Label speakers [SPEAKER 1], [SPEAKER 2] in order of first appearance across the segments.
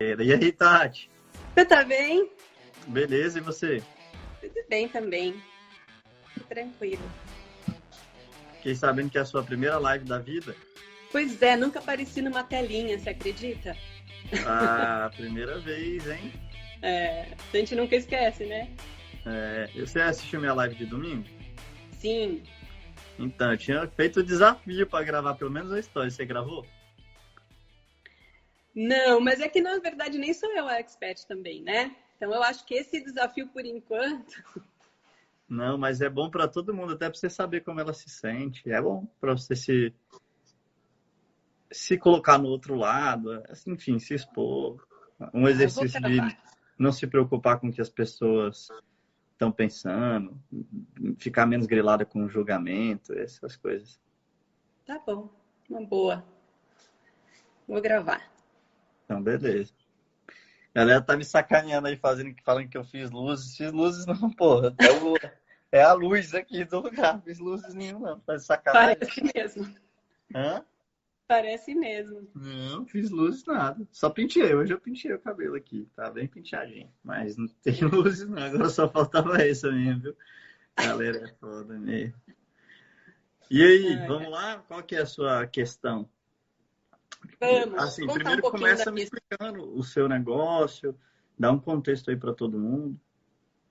[SPEAKER 1] E aí, Tati?
[SPEAKER 2] Você tá bem?
[SPEAKER 1] Beleza, e você?
[SPEAKER 2] Tudo bem também. Tranquilo.
[SPEAKER 1] Fiquei sabendo que é a sua primeira live da vida.
[SPEAKER 2] Pois é, nunca apareci numa telinha, você acredita?
[SPEAKER 1] Ah, primeira vez, hein?
[SPEAKER 2] A gente nunca esquece, né?
[SPEAKER 1] Você assistiu minha live de domingo?
[SPEAKER 2] Sim.
[SPEAKER 1] Então, eu tinha feito o desafio para gravar pelo menos uma história. Você gravou?
[SPEAKER 2] Não, mas é que na verdade nem sou eu a expert também, né? Então eu acho que esse desafio, por enquanto.
[SPEAKER 1] Não, mas é bom para todo mundo, até para você saber como ela se sente. É bom para você se colocar no outro lado, enfim, se expor. Um
[SPEAKER 2] Eu vou
[SPEAKER 1] exercício de
[SPEAKER 2] gravar.
[SPEAKER 1] não se preocupar com o que as pessoas estão pensando, ficar menos grilada com o julgamento, essas coisas.
[SPEAKER 2] Tá bom, uma boa. Vou gravar.
[SPEAKER 1] Então, beleza. A galera tá me sacaneando aí, falando que eu fiz luzes. Fiz luzes não, porra. É a luz aqui do lugar. Fiz luzes nenhuma, não. Tá de sacanagem.
[SPEAKER 2] Parece mesmo.
[SPEAKER 1] Hã?
[SPEAKER 2] Parece mesmo.
[SPEAKER 1] Não, fiz luzes nada. Só penteei. Hoje eu penteei o cabelo aqui. Tá bem penteadinho. Mas não tem luzes não. Agora só faltava essa mesmo, viu? Galera, é foda mesmo. E aí,
[SPEAKER 2] Ai,
[SPEAKER 1] vamos lá? Qual que é a sua questão?
[SPEAKER 2] vamos
[SPEAKER 1] Assim,
[SPEAKER 2] contar um
[SPEAKER 1] primeiro
[SPEAKER 2] pouquinho da
[SPEAKER 1] começa me
[SPEAKER 2] minha.
[SPEAKER 1] explicando o seu negócio, dá um contexto aí para todo mundo.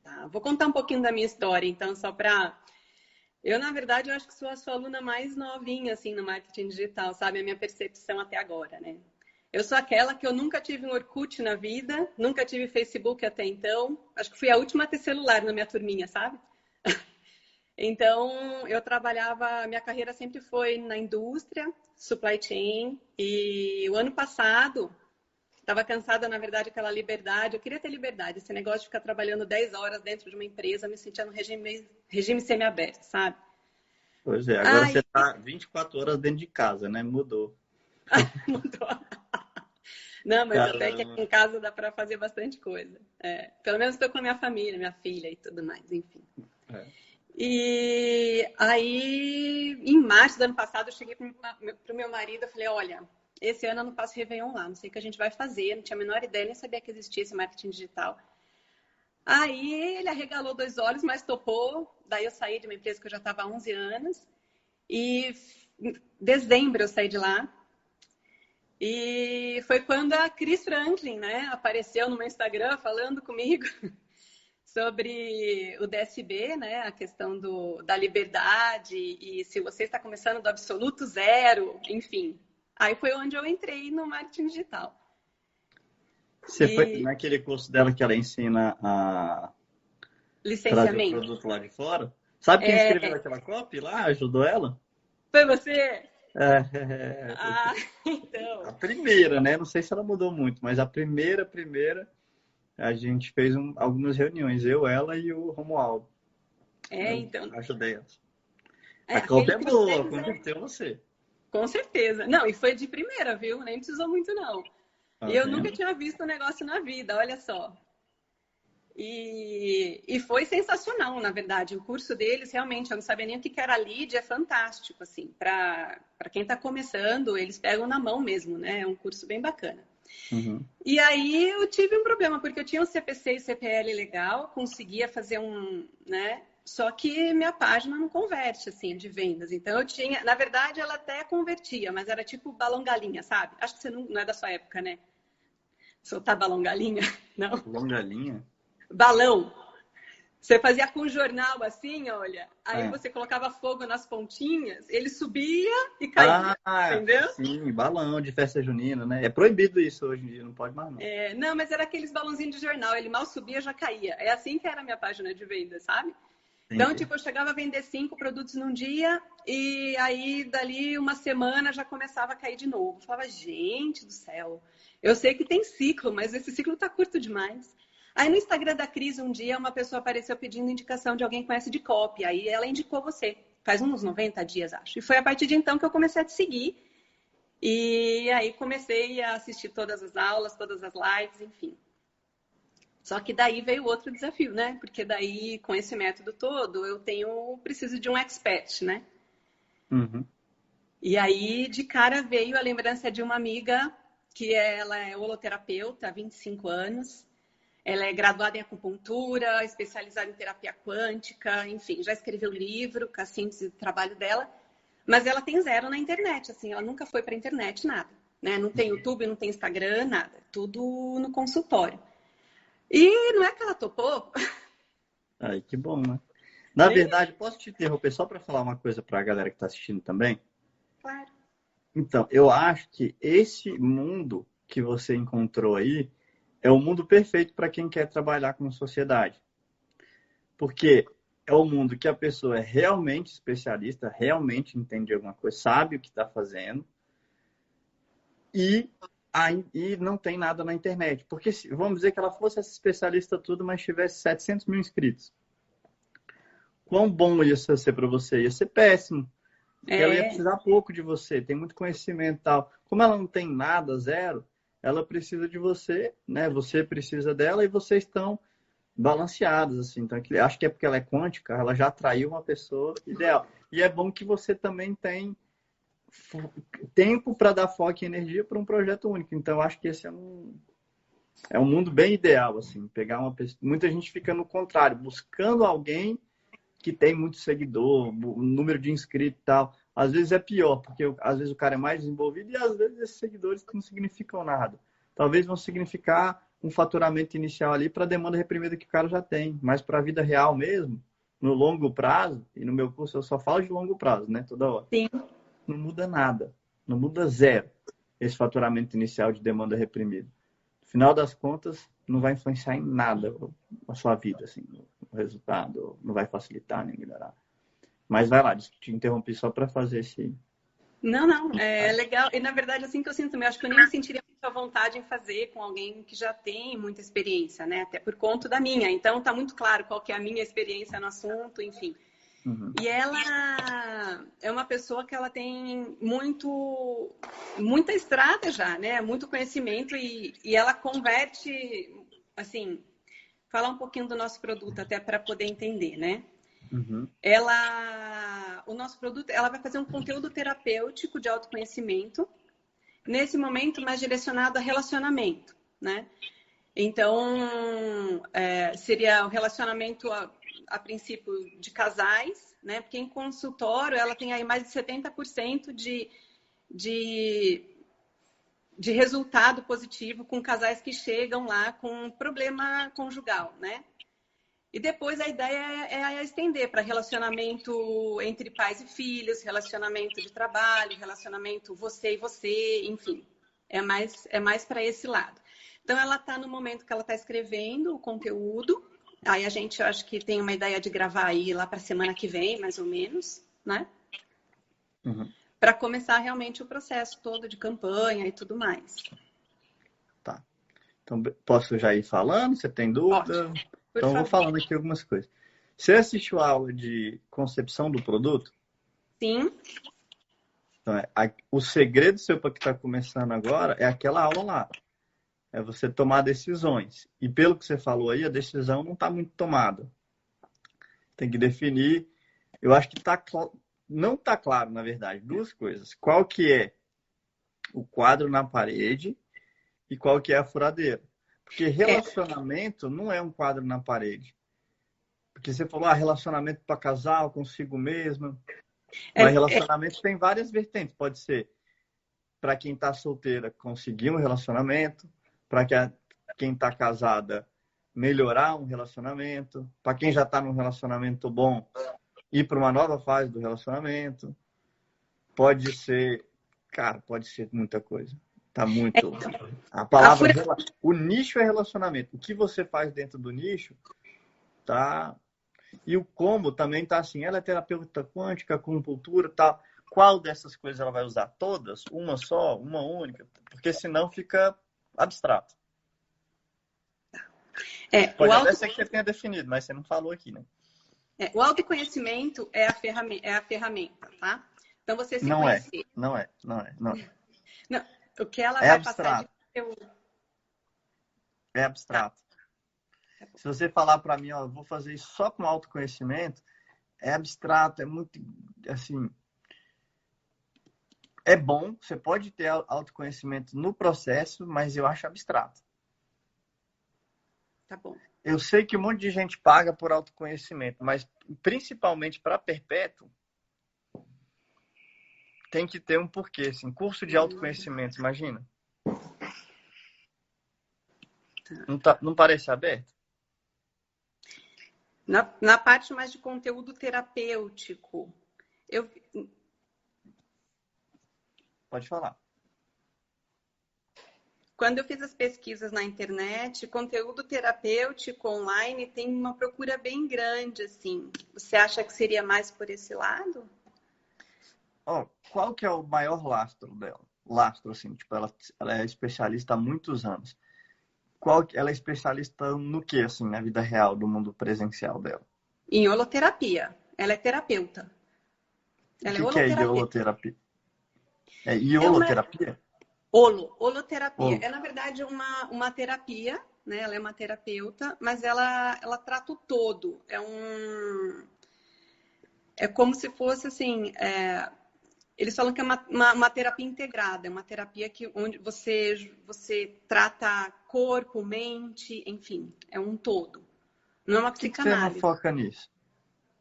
[SPEAKER 2] Tá, vou contar um pouquinho da minha história, então, só para. Eu, na verdade, eu acho que sou a sua aluna mais novinha, assim, no marketing digital, sabe? A minha percepção até agora, né? Eu sou aquela que eu nunca tive um Orkut na vida, nunca tive Facebook até então. Acho que fui a última a ter celular na minha turminha, sabe? Então, eu trabalhava, minha carreira sempre foi na indústria, supply chain, e o ano passado estava cansada, na verdade, aquela liberdade. Eu queria ter liberdade, esse negócio de ficar trabalhando 10 horas dentro de uma empresa, me sentia no regime semi-aberto, sabe?
[SPEAKER 1] Pois é, agora
[SPEAKER 2] Aí
[SPEAKER 1] você tá 24 horas dentro de casa, né? Mudou.
[SPEAKER 2] mudou. Não, mas até que aqui
[SPEAKER 1] Caramba.
[SPEAKER 2] em casa dá para fazer bastante coisa. É, pelo menos estou com a minha família, minha filha e tudo mais, enfim.
[SPEAKER 1] É.
[SPEAKER 2] E aí, em março do ano passado, eu cheguei para o meu marido e falei: olha, esse ano eu não passo Réveillon lá, não sei o que a gente vai fazer, não tinha a menor ideia, nem sabia que existia esse marketing digital. Aí ele arregalou dois olhos, mas topou. Daí eu saí de uma empresa que eu já estava há 11 anos. E em dezembro eu saí de lá. E foi quando a Cris Franklin, né, apareceu no meu Instagram falando comigo sobre o DSB, né, a questão da liberdade e se você está começando do absoluto zero, enfim. Aí foi onde eu entrei no marketing digital.
[SPEAKER 1] Você foi
[SPEAKER 2] E
[SPEAKER 1] naquele curso dela que ela ensina a trazer o
[SPEAKER 2] licenciamento.
[SPEAKER 1] produto lá de fora? Sabe quem escreveu
[SPEAKER 2] É,
[SPEAKER 1] aquela copy lá? Ajudou ela?
[SPEAKER 2] foi você?
[SPEAKER 1] É,
[SPEAKER 2] Ah,
[SPEAKER 1] a
[SPEAKER 2] então.
[SPEAKER 1] primeira, né? Não sei se ela mudou muito, mas a primeira, a gente fez algumas reuniões, eu, ela e o Romualdo.
[SPEAKER 2] É,
[SPEAKER 1] Eu
[SPEAKER 2] então.
[SPEAKER 1] ajudei ela.
[SPEAKER 2] É,
[SPEAKER 1] A copy
[SPEAKER 2] aquele
[SPEAKER 1] é
[SPEAKER 2] curso
[SPEAKER 1] boa,
[SPEAKER 2] deles é.
[SPEAKER 1] converteu você.
[SPEAKER 2] Com certeza. Não, e foi de primeira, viu? Nem precisou muito, não.
[SPEAKER 1] Tá
[SPEAKER 2] E eu nunca
[SPEAKER 1] vendo?
[SPEAKER 2] tinha visto um negócio na vida, olha só. E foi sensacional, na verdade. O curso deles, realmente, eu não sabia nem o que era lead, é fantástico, assim. Para quem está começando, eles pegam na mão mesmo, né? É um curso bem bacana.
[SPEAKER 1] Uhum.
[SPEAKER 2] E aí eu tive um problema, porque eu tinha um CPC e CPL legal, conseguia fazer um, né? Só que minha página não converte, assim, de vendas. Então eu tinha, na verdade, ela até convertia, mas era tipo balão galinha, sabe? Acho que você não é da sua época, né? Soltar balão galinha, não?
[SPEAKER 1] Longa linha?
[SPEAKER 2] Balão. Você fazia com jornal assim, olha, aí
[SPEAKER 1] É.
[SPEAKER 2] você colocava fogo nas pontinhas, ele subia e caía,
[SPEAKER 1] Ah,
[SPEAKER 2] entendeu?
[SPEAKER 1] sim, balão de festa junina, né? É proibido isso hoje em dia, não pode mais não.
[SPEAKER 2] É, não, mas era aqueles balãozinhos de jornal, ele mal subia, já caía. É assim que era a minha página de venda, sabe? Então,
[SPEAKER 1] Entendi.
[SPEAKER 2] tipo, eu chegava a vender 5 produtos num dia e aí, dali uma semana, já começava a cair de novo. Eu falava, gente do céu, eu sei que tem ciclo, mas esse ciclo tá curto demais. Aí no Instagram da Cris, um dia, uma pessoa apareceu pedindo indicação de alguém que conhece de copy. Aí ela indicou você. Faz uns 90 dias, acho. E foi a partir de então que eu comecei a te seguir. E aí comecei a assistir todas as aulas, todas as lives, enfim. Só que daí veio outro desafio, né? Porque daí, com esse método todo, preciso de um expert, né?
[SPEAKER 1] Uhum.
[SPEAKER 2] E aí, de cara, veio a lembrança de uma amiga que ela é holoterapeuta há 25 anos. Ela é graduada em acupuntura, especializada em terapia quântica, enfim, já escreveu livro com a síntese do trabalho dela, mas ela tem zero na internet, assim, ela nunca foi para a internet, nada, né? Não tem YouTube, não tem Instagram, nada, tudo no consultório. E não é que ela topou?
[SPEAKER 1] Ai, que bom, né? Na verdade, posso te interromper só para falar uma coisa para a galera que está assistindo também?
[SPEAKER 2] Claro.
[SPEAKER 1] Então, eu acho que esse mundo que você encontrou aí é o mundo perfeito para quem quer trabalhar com sociedade. Porque é o mundo que a pessoa é realmente especialista, realmente entende alguma coisa, sabe o que está fazendo e não tem nada na internet. Porque vamos dizer que ela fosse essa especialista tudo, mas tivesse 700 mil inscritos. Quão bom ia ser para você? Ia ser péssimo. Porque ela ia precisar pouco de você, tem muito conhecimento e tal. Como ela não tem nada, zero, ela precisa de você, né? Você precisa dela e vocês estão balanceados, assim. Então, acho que é porque ela é quântica, ela já atraiu uma pessoa ideal. E é bom que você também tem tempo para dar foco e energia para um projeto único. Então, acho que esse é um mundo bem ideal, assim. Pegar uma pessoa. Muita gente fica no contrário, buscando alguém que tem muito seguidor, número de inscritos e tal. Às vezes é pior, porque às vezes o cara é mais desenvolvido e às vezes esses seguidores não significam nada. Talvez vão significar um faturamento inicial ali para a demanda reprimida que o cara já tem, mas para a vida real mesmo, no longo prazo, e no meu curso eu só falo de longo prazo, né, toda hora.
[SPEAKER 2] Sim.
[SPEAKER 1] Não muda nada, não muda zero esse faturamento inicial de demanda reprimida. No final das contas, não vai influenciar em nada a sua vida, assim, o resultado, não vai facilitar nem melhorar. Mas vai lá, te interrompi só para fazer esse...
[SPEAKER 2] Não, é legal. E na verdade, assim que eu sinto também, acho que eu nem me sentiria muito à vontade em fazer com alguém que já tem muita experiência, né? Até por conta da minha. Então tá muito claro qual que é a minha experiência no assunto, enfim.
[SPEAKER 1] Uhum.
[SPEAKER 2] E ela é uma pessoa que ela tem muita estrada já, né? Muito conhecimento e ela converte, assim, falar um pouquinho do nosso produto até para poder entender, né?
[SPEAKER 1] Uhum.
[SPEAKER 2] O nosso produto, ela vai fazer um conteúdo terapêutico de autoconhecimento, nesse momento mais direcionado a relacionamento, né? Então, seria o relacionamento a princípio de casais, né? Porque em consultório ela tem aí mais de 70% de resultado positivo com casais que chegam lá com problema conjugal, né? E depois a ideia é estender para relacionamento entre pais e filhos, relacionamento de trabalho, relacionamento você e você, enfim. É mais para esse lado. Então, ela está no momento que ela está escrevendo o conteúdo. Aí a gente, eu acho que tem uma ideia de gravar aí lá para a semana que vem, mais ou menos, né?
[SPEAKER 1] Uhum.
[SPEAKER 2] Para começar realmente o processo todo de campanha e tudo mais.
[SPEAKER 1] Tá. Então, posso já ir falando? Você tem dúvida?
[SPEAKER 2] Ótimo.
[SPEAKER 1] Então, eu vou falando aqui algumas coisas. Você assistiu a aula de concepção do produto?
[SPEAKER 2] Sim.
[SPEAKER 1] Então, o segredo seu para que está começando agora é aquela aula lá. É você tomar decisões. E pelo que você falou aí, a decisão não está muito tomada. Tem que definir. Eu acho que não está claro, na verdade, duas coisas. Qual que é o quadro na parede e qual que é a furadeira. Porque relacionamento não é um quadro na parede. Porque você falou, relacionamento para casal, consigo mesmo. Mas relacionamento tem várias vertentes. Pode ser para quem está solteira conseguir um relacionamento, para quem está casada melhorar um relacionamento, para quem já está num relacionamento bom ir para uma nova fase do relacionamento. Pode ser, cara, pode ser muita coisa. Tá muito. A palavra. O nicho é relacionamento. O que você faz dentro do nicho, tá. E o combo também tá assim. Ela é terapeuta quântica, acupuntura, tal. Qual dessas coisas ela vai usar? Todas? Uma só? Uma única? Porque senão fica abstrato. Pode até ser que você tenha definido, mas você não falou aqui, né?
[SPEAKER 2] O autoconhecimento é a ferramenta, tá? Então você se conhecer.
[SPEAKER 1] Não é.
[SPEAKER 2] Não, o que ela vai
[SPEAKER 1] abstrato.
[SPEAKER 2] passar de conteúdo.
[SPEAKER 1] É abstrato. Tá. Se você falar para mim, ó, vou fazer isso só com autoconhecimento, é abstrato, é muito, assim, é bom, você pode ter autoconhecimento no processo, mas eu acho abstrato.
[SPEAKER 2] Tá bom.
[SPEAKER 1] Eu sei que um monte de gente paga por autoconhecimento, mas principalmente para perpétuo, tem que ter um porquê. Assim, curso de autoconhecimento, imagina. Não parece aberto?
[SPEAKER 2] Na parte mais de conteúdo terapêutico, eu,
[SPEAKER 1] Pode falar.
[SPEAKER 2] quando eu fiz as pesquisas na internet, conteúdo terapêutico online tem uma procura bem grande, assim. Você acha que seria mais por esse lado?
[SPEAKER 1] Ó, qual que é o maior lastro dela? Lastro, assim, tipo, ela é especialista há muitos anos. Ela é especialista no que, assim, na vida real, do mundo presencial dela?
[SPEAKER 2] Em holoterapia. Ela é terapeuta.
[SPEAKER 1] O
[SPEAKER 2] Ela é
[SPEAKER 1] que é
[SPEAKER 2] holoterapeuta.
[SPEAKER 1] ioloterapia? É
[SPEAKER 2] É uma
[SPEAKER 1] ioloterapia?
[SPEAKER 2] holoterapia.
[SPEAKER 1] Olo.
[SPEAKER 2] É, na verdade, uma terapia, né? Ela é uma terapeuta, mas ela trata o todo. É como se fosse assim. Eles falam que é uma terapia integrada, é uma terapia onde você trata corpo, mente, enfim, é um todo. Não é uma
[SPEAKER 1] Por que você não
[SPEAKER 2] psicanálise.
[SPEAKER 1] foca nisso?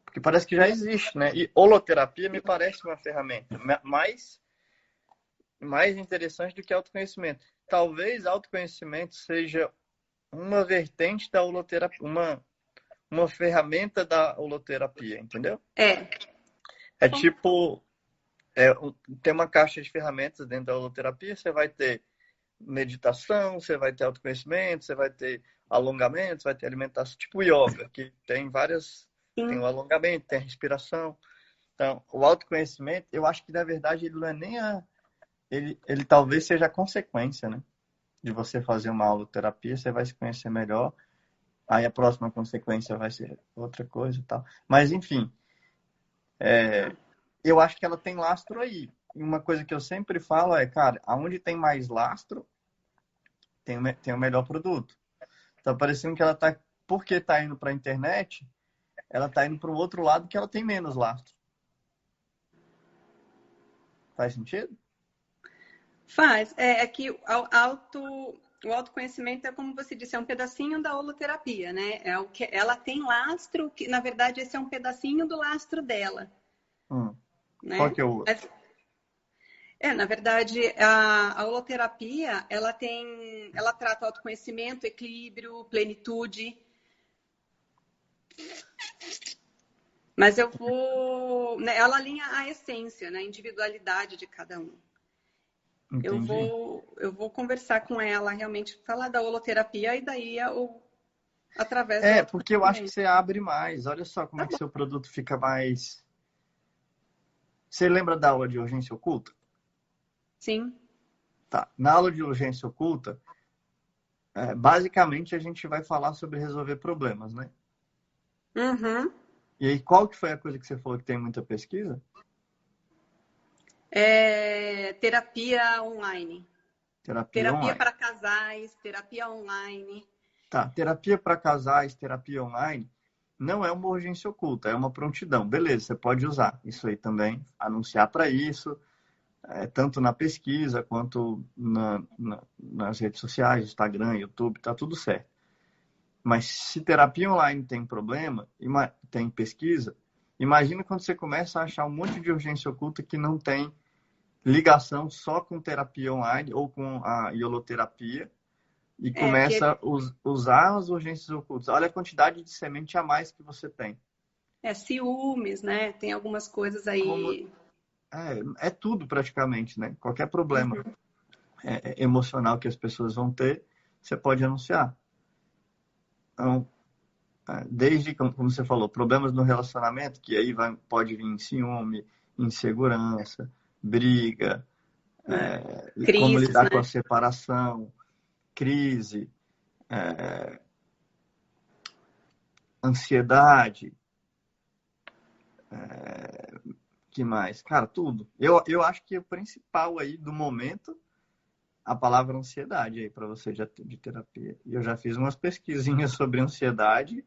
[SPEAKER 1] Porque parece que já existe, né? E holoterapia me parece uma ferramenta mais interessante do que autoconhecimento. Talvez autoconhecimento seja uma vertente da holoterapia, uma ferramenta da holoterapia, entendeu?
[SPEAKER 2] É.
[SPEAKER 1] É tipo, tem uma caixa de ferramentas dentro da holoterapia, você vai ter meditação, você vai ter autoconhecimento, você vai ter alongamento, você vai ter alimentação, tipo yoga, que tem tem
[SPEAKER 2] Sim.
[SPEAKER 1] o alongamento, tem a respiração. Então, o autoconhecimento, eu acho que na verdade ele não é nem ele talvez seja a consequência, né? De você fazer uma aula-terapia, você vai se conhecer melhor, aí a próxima consequência vai ser outra coisa e tal. Mas, enfim, eu acho que ela tem lastro aí. E uma coisa que eu sempre falo é, cara, aonde tem mais lastro, tem o melhor produto. Tá parecendo que ela tá, porque tá indo para a internet, ela tá indo para o outro lado que ela tem menos lastro. Faz sentido?
[SPEAKER 2] Faz. É que o autoconhecimento é como você disse, é um pedacinho da holoterapia, né? É o que ela tem lastro, que na verdade esse é um pedacinho do lastro dela,
[SPEAKER 1] Qual
[SPEAKER 2] né?
[SPEAKER 1] que é o outro?
[SPEAKER 2] Na verdade, a holoterapia, ela trata autoconhecimento, equilíbrio, plenitude, mas né, ela alinha a essência, né, a individualidade de cada um.
[SPEAKER 1] Entendi.
[SPEAKER 2] Eu vou conversar com ela, realmente falar da holoterapia e daí através do
[SPEAKER 1] Porque eu acho que
[SPEAKER 2] autoconhecimento.
[SPEAKER 1] você abre mais. Olha só como
[SPEAKER 2] Tá
[SPEAKER 1] é que
[SPEAKER 2] bom,
[SPEAKER 1] seu produto fica mais. Você lembra da aula de urgência oculta?
[SPEAKER 2] sim.
[SPEAKER 1] Tá. Na aula de urgência oculta, basicamente a gente vai falar sobre resolver problemas, né?
[SPEAKER 2] Uhum.
[SPEAKER 1] E aí, qual que foi a coisa que você falou que tem muita pesquisa?
[SPEAKER 2] Terapia online.
[SPEAKER 1] Terapia
[SPEAKER 2] Terapia
[SPEAKER 1] online.
[SPEAKER 2] para casais, terapia online.
[SPEAKER 1] Tá. Terapia para casais, terapia online, não é uma urgência oculta, é uma prontidão. Beleza, você pode usar isso aí também, anunciar para isso, tanto na pesquisa quanto nas redes sociais, Instagram, YouTube, tá tudo certo. Mas se terapia online tem problema, tem pesquisa, imagina quando você começa a achar um monte de urgência oculta que não tem ligação só com terapia online ou com a ioloterapia e
[SPEAKER 2] Que
[SPEAKER 1] começa a usar as urgências ocultas. Olha a quantidade de semente a mais que você tem.
[SPEAKER 2] ciúmes, né? Tem algumas coisas
[SPEAKER 1] Como
[SPEAKER 2] aí.
[SPEAKER 1] é tudo praticamente, né? Qualquer problema
[SPEAKER 2] Uhum.
[SPEAKER 1] emocional que as pessoas vão ter, você pode anunciar. Então, desde, como você falou, problemas no relacionamento, que aí pode vir ciúme, insegurança, briga, como
[SPEAKER 2] Crises,
[SPEAKER 1] lidar com
[SPEAKER 2] né?
[SPEAKER 1] a separação, crise, ansiedade, que mais? Cara, tudo. Eu acho que o principal aí do momento, a palavra ansiedade aí para você de terapia. E eu já fiz umas pesquisinhas sobre ansiedade,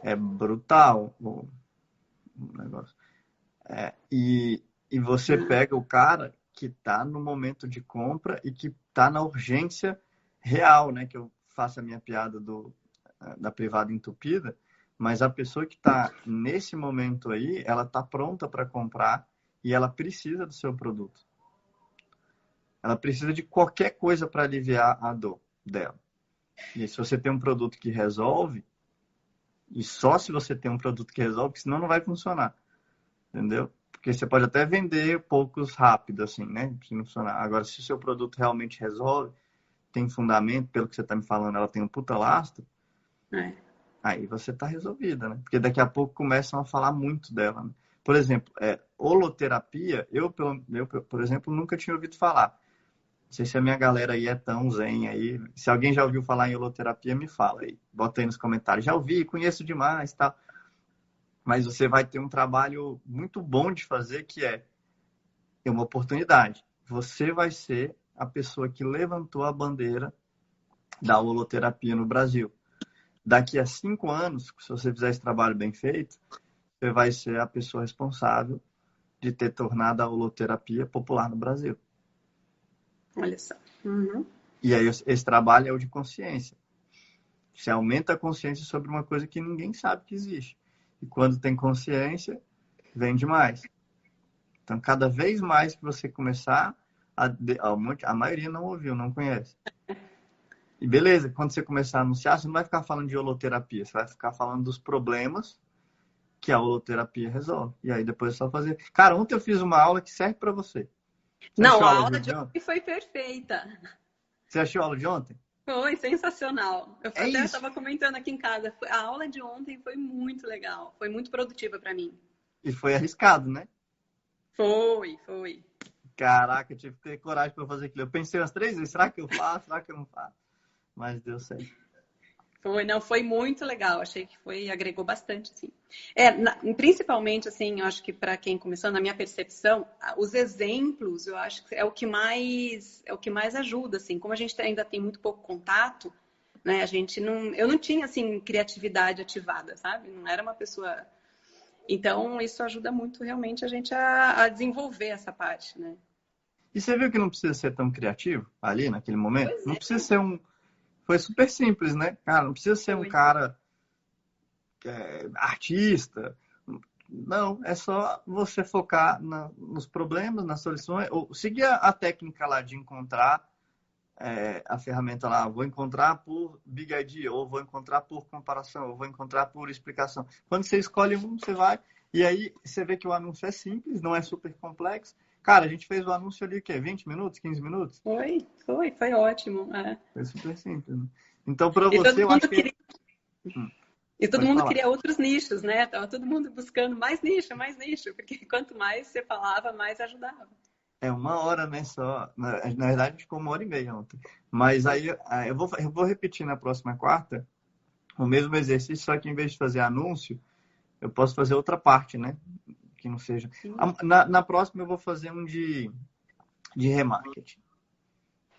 [SPEAKER 1] é brutal o negócio. E você pega o cara que está no momento de compra e que está na urgência real, né? Que eu faço a minha piada da privada entupida, mas a pessoa que está nesse momento aí, ela está pronta para comprar e ela precisa do seu produto. Ela precisa de qualquer coisa para aliviar a dor dela. E se você tem um produto que resolve, e só se você tem um produto que resolve, porque senão não vai funcionar. Entendeu? Porque você pode até vender poucos rápido, assim, né? Se não funcionar. Agora, se o seu produto realmente resolve, tem fundamento, pelo que você está me falando, ela tem um puta lastro, aí você está resolvida, né? Porque daqui a pouco começam a falar muito dela, né? Por exemplo, holoterapia, eu, por exemplo, nunca tinha ouvido falar. Não sei se a minha galera aí é tão zen aí. Se alguém já ouviu falar em holoterapia, me fala aí. Bota aí nos comentários. Já ouvi, conheço demais, tá? Mas você vai ter um trabalho muito bom de fazer, que é uma oportunidade. Você vai ser a pessoa que levantou a bandeira da holoterapia no Brasil. Daqui a 5 anos, se você fizer esse trabalho bem feito, você vai ser a pessoa responsável de ter tornado a holoterapia popular no Brasil.
[SPEAKER 2] Olha só. Uhum.
[SPEAKER 1] E aí esse trabalho é o de consciência. Você aumenta a consciência sobre uma coisa que ninguém sabe que existe. E quando tem consciência, vende mais. Então, cada vez mais que você começar, a maioria não ouviu, não conhece. E beleza, quando você começar a anunciar, você não vai ficar falando de holoterapia, você vai ficar falando dos problemas que a holoterapia resolve. E aí depois é só fazer. Cara, ontem eu fiz uma aula que serve para você.
[SPEAKER 2] Não, a aula de ontem foi perfeita.
[SPEAKER 1] Você achou a aula de ontem?
[SPEAKER 2] Foi sensacional. Eu até
[SPEAKER 1] isso.
[SPEAKER 2] estava comentando aqui em casa. A aula de ontem foi muito legal. Foi muito produtiva para mim.
[SPEAKER 1] E foi arriscado, né?
[SPEAKER 2] Foi.
[SPEAKER 1] Caraca, eu tive que ter coragem para fazer aquilo. Eu pensei umas 3 vezes, será que eu faço? Será que eu não faço? Mas deu certo.
[SPEAKER 2] Foi muito legal. Achei que agregou bastante, assim. Principalmente, assim, eu acho que para quem começou, na minha percepção, os exemplos, eu acho que é o que mais ajuda, assim. Como a gente ainda tem muito pouco contato, né? Eu não tinha, assim, criatividade ativada, sabe? Não era uma pessoa. Então, isso ajuda muito, realmente, a gente a desenvolver essa parte, né?
[SPEAKER 1] E você viu que não precisa ser tão criativo ali, naquele momento?
[SPEAKER 2] Pois
[SPEAKER 1] Não
[SPEAKER 2] é.
[SPEAKER 1] precisa ser Foi super simples, né? Cara, não precisa ser um cara artista. Não, é só você focar nos problemas, nas soluções, ou seguir a técnica lá de encontrar a ferramenta lá. Vou encontrar por Big Idea, ou vou encontrar por comparação, ou vou encontrar por explicação. Quando você escolhe um, você vai, e aí você vê que o anúncio é simples, não é super complexo. Cara, a gente fez o anúncio ali, o quê? 20 minutos, 15 minutos?
[SPEAKER 2] Foi ótimo. É.
[SPEAKER 1] Foi super simples, né? Então, para
[SPEAKER 2] E
[SPEAKER 1] você,
[SPEAKER 2] todo
[SPEAKER 1] eu
[SPEAKER 2] mundo
[SPEAKER 1] acho que...
[SPEAKER 2] queria. E todo
[SPEAKER 1] Pode
[SPEAKER 2] mundo
[SPEAKER 1] falar.
[SPEAKER 2] queria outros nichos, né? Tava todo mundo buscando mais nicho, porque quanto mais você falava, mais ajudava.
[SPEAKER 1] É 1 hora, né? Só. Na verdade, a gente ficou 1 hora e meia ontem. Mas aí eu vou repetir na próxima quarta o mesmo exercício, só que em vez de fazer anúncio, eu posso fazer outra parte, né? Que não seja. Na próxima eu vou fazer um de remarketing.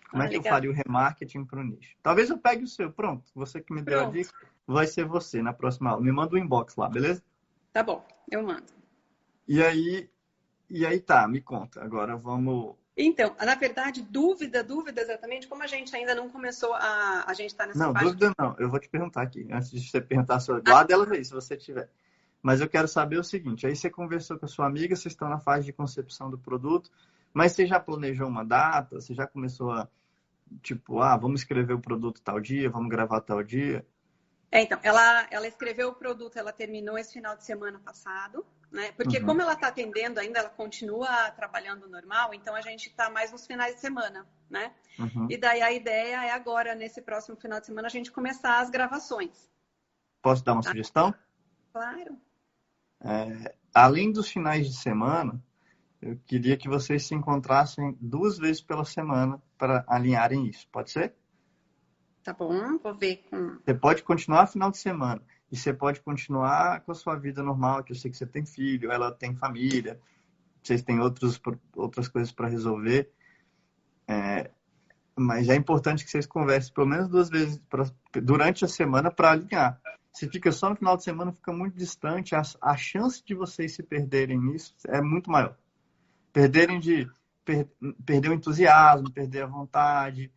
[SPEAKER 1] Como é que eu
[SPEAKER 2] Legal.
[SPEAKER 1] faria o remarketing para o nicho? Talvez eu pegue o seu. Pronto, você que me deu a dica, vai ser você na próxima aula. Me manda um inbox lá, beleza?
[SPEAKER 2] Tá bom, eu mando.
[SPEAKER 1] E aí tá, me conta. Agora vamos.
[SPEAKER 2] Então, na verdade, dúvida exatamente, como a gente ainda não começou a gente tá nessa
[SPEAKER 1] Não,
[SPEAKER 2] fase.
[SPEAKER 1] dúvida não. Eu vou te perguntar aqui, antes de você perguntar a sua. Guarda ela aí, se você tiver. Mas eu quero saber o seguinte: aí você conversou com a sua amiga, vocês estão na fase de concepção do produto, mas você já planejou uma data? Você já começou a, tipo, vamos escrever o produto tal dia, vamos gravar tal dia?
[SPEAKER 2] Então, ela escreveu o produto, ela terminou esse final de semana passado, né? Porque como ela está atendendo ainda, ela continua trabalhando normal, então a gente está mais nos finais de semana, né? E daí a ideia é agora, nesse próximo final de semana, a gente começar as gravações.
[SPEAKER 1] Posso dar uma sugestão?
[SPEAKER 2] Claro.
[SPEAKER 1] Além dos finais de semana, eu queria que vocês se encontrassem 2 vezes pela semana para alinharem isso. Pode ser?
[SPEAKER 2] Tá bom, vou ver
[SPEAKER 1] Você pode continuar final de semana. E você pode continuar com a sua vida normal, que eu sei que você tem filho, ela tem família, vocês têm outras coisas para resolver. Mas é importante que vocês conversem pelo menos 2 vezes durante a semana para alinhar. Se fica só no final de semana, fica muito distante. A chance de vocês se perderem nisso é muito maior. Perderem de... perder o entusiasmo, perder a vontade,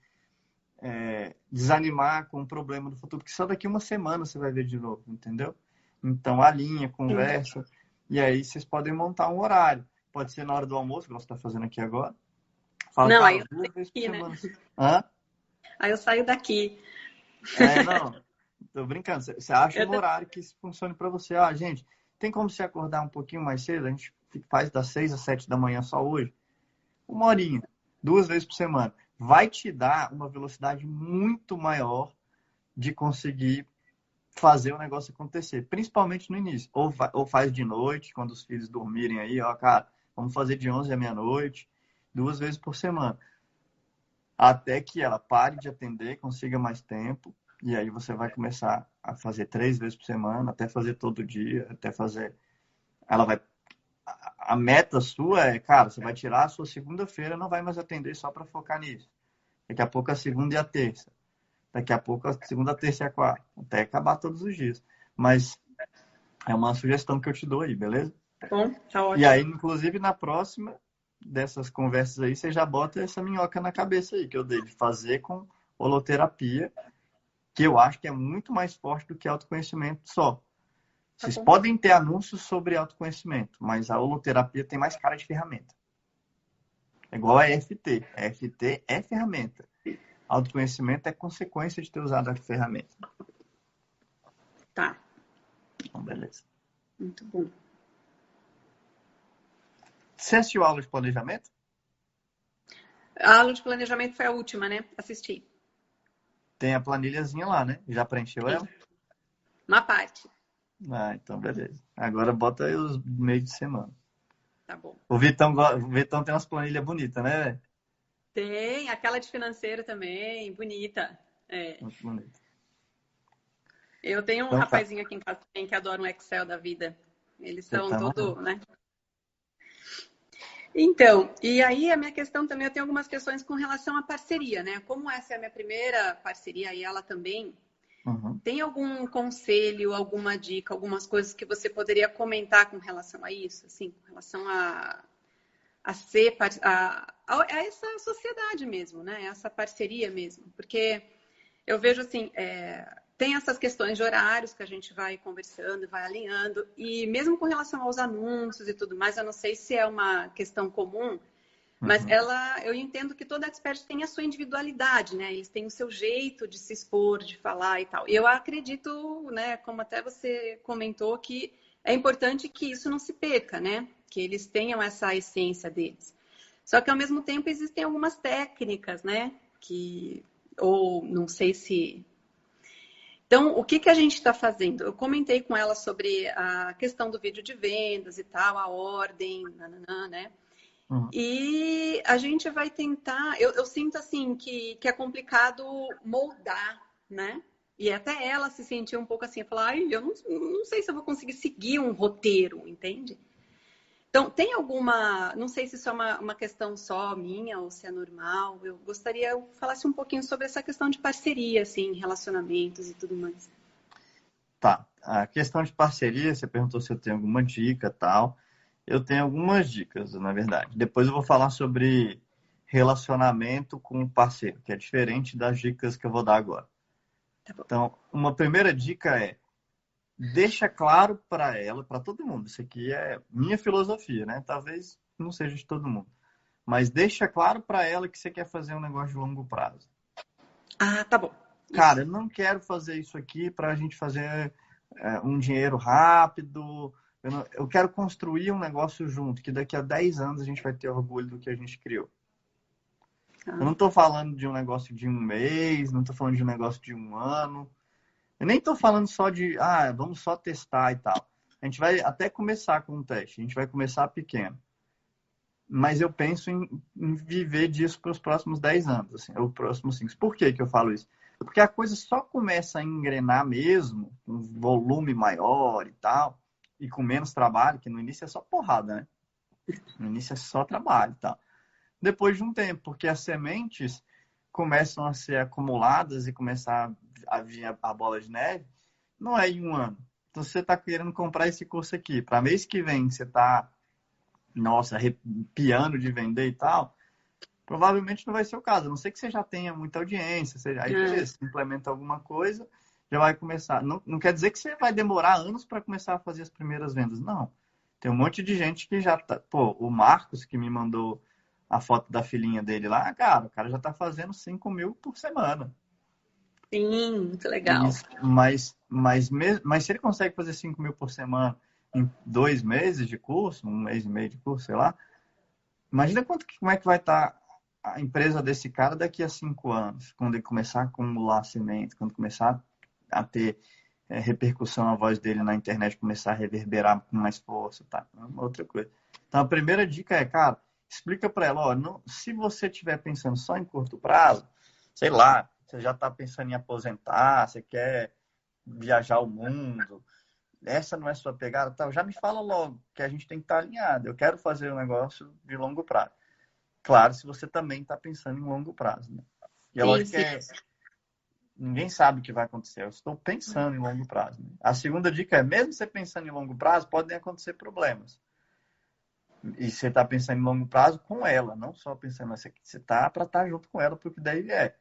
[SPEAKER 1] desanimar com o problema do futuro, porque só daqui uma semana você vai ver de novo, entendeu? Então, alinha, conversa, e aí vocês podem montar um horário. Pode ser na hora do almoço, que você está fazendo aqui agora. Fala,
[SPEAKER 2] Não,
[SPEAKER 1] cara,
[SPEAKER 2] aí eu
[SPEAKER 1] 2 vezes por
[SPEAKER 2] saio
[SPEAKER 1] semana.
[SPEAKER 2] daqui, né?
[SPEAKER 1] Hã?
[SPEAKER 2] Aí eu saio daqui.
[SPEAKER 1] Não, tô brincando. Você acha
[SPEAKER 2] Eu
[SPEAKER 1] um horário que funcione para você. Ah, gente, tem como você acordar um pouquinho mais cedo? A gente faz das 6 às 7 da manhã só hoje. 1 horinha, 2 vezes por semana. Vai te dar uma velocidade muito maior de conseguir fazer o negócio acontecer, principalmente no início. Ou faz de noite, quando os filhos dormirem aí, ó, cara, vamos fazer de 11 à meia-noite, 2 vezes por semana. Até que ela pare de atender, consiga mais tempo, e aí você vai começar a fazer 3 vezes por semana, até fazer todo dia, até fazer. Ela vai. A meta sua é, cara, você vai tirar a sua segunda-feira, não vai mais atender só para focar nisso. Daqui a pouco a segunda e a terça. Daqui a pouco a segunda, a terça e a quarta. Até acabar todos os dias. Mas é uma sugestão que eu te dou aí, beleza?
[SPEAKER 2] Tá bom, tá
[SPEAKER 1] E aí,
[SPEAKER 2] ótimo.
[SPEAKER 1] inclusive, na próxima dessas conversas aí, você já bota essa minhoca na cabeça aí, que eu dei de fazer com holoterapia, que eu acho que é muito mais forte do que autoconhecimento só.
[SPEAKER 2] Tá
[SPEAKER 1] Vocês
[SPEAKER 2] bom.
[SPEAKER 1] podem ter anúncios sobre autoconhecimento, mas a holoterapia tem mais cara de ferramenta. É igual a EFT. A EFT é ferramenta. Autoconhecimento é consequência de ter usado a ferramenta.
[SPEAKER 2] Tá,
[SPEAKER 1] Então, beleza.
[SPEAKER 2] muito bom.
[SPEAKER 1] Você assistiu aula de planejamento?
[SPEAKER 2] A aula de planejamento foi a última, né? Assisti.
[SPEAKER 1] Tem a planilhazinha lá, né? Já preencheu
[SPEAKER 2] Sim.
[SPEAKER 1] ela?
[SPEAKER 2] Uma parte.
[SPEAKER 1] Ah, então beleza. Agora bota aí os meios de semana.
[SPEAKER 2] Tá bom.
[SPEAKER 1] O Vitão tem umas planilhas bonitas, né, velho?
[SPEAKER 2] Tem aquela de financeiro também, bonita. É.
[SPEAKER 1] Muito bonito.
[SPEAKER 2] Eu tenho um
[SPEAKER 1] Então tá.
[SPEAKER 2] rapazinho aqui em casa também que adora um Excel da vida. Eles
[SPEAKER 1] Você
[SPEAKER 2] são
[SPEAKER 1] tá amarrado.
[SPEAKER 2] todo, né? Então, e aí a minha questão também, eu tenho algumas questões com relação à parceria, né? Como essa é a minha primeira parceria e ela também,
[SPEAKER 1] Uhum.
[SPEAKER 2] tem algum conselho, alguma dica, algumas coisas que você poderia comentar com relação a isso, assim, com relação a ser a essa sociedade mesmo, né? Essa parceria mesmo, porque eu vejo assim, tem essas questões de horários que a gente vai conversando, vai alinhando, e mesmo com relação aos anúncios e tudo mais, eu não sei se é uma questão comum, mas
[SPEAKER 1] Uhum.
[SPEAKER 2] eu entendo que toda expert tem a sua individualidade, né? Eles têm o seu jeito de se expor, de falar e tal. E eu acredito, né, como até você comentou, que é importante que isso não se perca, né? Que eles tenham essa essência deles. Só que ao mesmo tempo existem algumas técnicas, né? Ou não sei se. Então, o que que a gente está fazendo? Eu comentei com ela sobre a questão do vídeo de vendas e tal, a ordem, nananã, né?
[SPEAKER 1] Uhum.
[SPEAKER 2] E a gente vai tentar. Eu sinto assim que é complicado moldar, né? E até ela se sentiu um pouco assim, falar, ai, eu não sei se eu vou conseguir seguir um roteiro, entende? Então, tem alguma. Não sei se isso é uma questão só minha ou se é normal. Eu gostaria que falasse um pouquinho sobre essa questão de parceria, assim, relacionamentos e tudo mais.
[SPEAKER 1] Tá. A questão de parceria, você perguntou se eu tenho alguma dica e tal. Eu tenho algumas dicas, na verdade. Depois eu vou falar sobre relacionamento com o parceiro, que é diferente das dicas que eu vou dar agora.
[SPEAKER 2] Tá bom.
[SPEAKER 1] Então, uma primeira dica é: deixa claro para ela, para todo mundo. Isso aqui é minha filosofia, né? Talvez não seja de todo mundo. Mas deixa claro para ela que você quer fazer um negócio de longo prazo.
[SPEAKER 2] Ah, tá bom.
[SPEAKER 1] Cara,
[SPEAKER 2] Isso.
[SPEAKER 1] eu não quero fazer isso aqui para a gente fazer um dinheiro rápido. Eu quero construir um negócio junto, que daqui a 10 anos a gente vai ter orgulho do que a gente criou. Eu não
[SPEAKER 2] Ah,
[SPEAKER 1] estou falando de um negócio de um mês, não estou falando de um negócio de um ano. Eu nem estou falando só de, vamos só testar e tal. A gente vai até começar com um teste, a gente vai começar pequeno. Mas eu penso em viver disso para os próximos 10 anos, assim, ou próximos 5. Por que que eu falo isso? Porque a coisa só começa a engrenar mesmo, com um volume maior e tal, e com menos trabalho, que no início é só porrada, né? No início é só trabalho e tal. Depois de um tempo, porque as sementes começam a ser acumuladas e começar a vir a bola de neve, não é em um ano. Então, você está querendo comprar esse curso aqui, para mês que vem você está, nossa, arrepiando de vender e tal, provavelmente não vai ser o caso. A não ser que você já tenha muita audiência. Aí, beleza, você implementa alguma coisa, já vai começar. Não quer dizer que você vai demorar anos para começar a fazer as primeiras vendas. Não. Tem um monte de gente que já tá... Pô, o Marcos, que me mandou a foto da filhinha dele lá, cara, o cara já tá fazendo 5 mil por semana.
[SPEAKER 2] Sim, muito legal.
[SPEAKER 1] Mas se ele consegue fazer 5 mil por semana em 2 meses de curso, 1 mês e meio de curso, sei lá, imagina como é que vai estar a empresa desse cara daqui a 5 anos, quando ele começar a acumular semente, quando começar a ter repercussão a voz dele na internet, começar a reverberar com mais força, tá? Outra coisa. Então, a primeira dica é, cara, explica para ela, ó, não, se você estiver pensando só em curto prazo, sei lá, você já está pensando em aposentar, você quer viajar o mundo, essa não é sua pegada, tal, já me fala logo, que a gente tem que estar alinhado. Eu quero fazer um negócio de longo prazo. Claro, se você também está pensando em longo prazo, né? E é lógico que ninguém sabe o que vai acontecer. Eu estou pensando em longo prazo. Né? A segunda dica é, mesmo você pensando em longo prazo, podem acontecer problemas. E você está pensando em longo prazo com ela, não só pensando, você está para estar junto com ela, porque daí é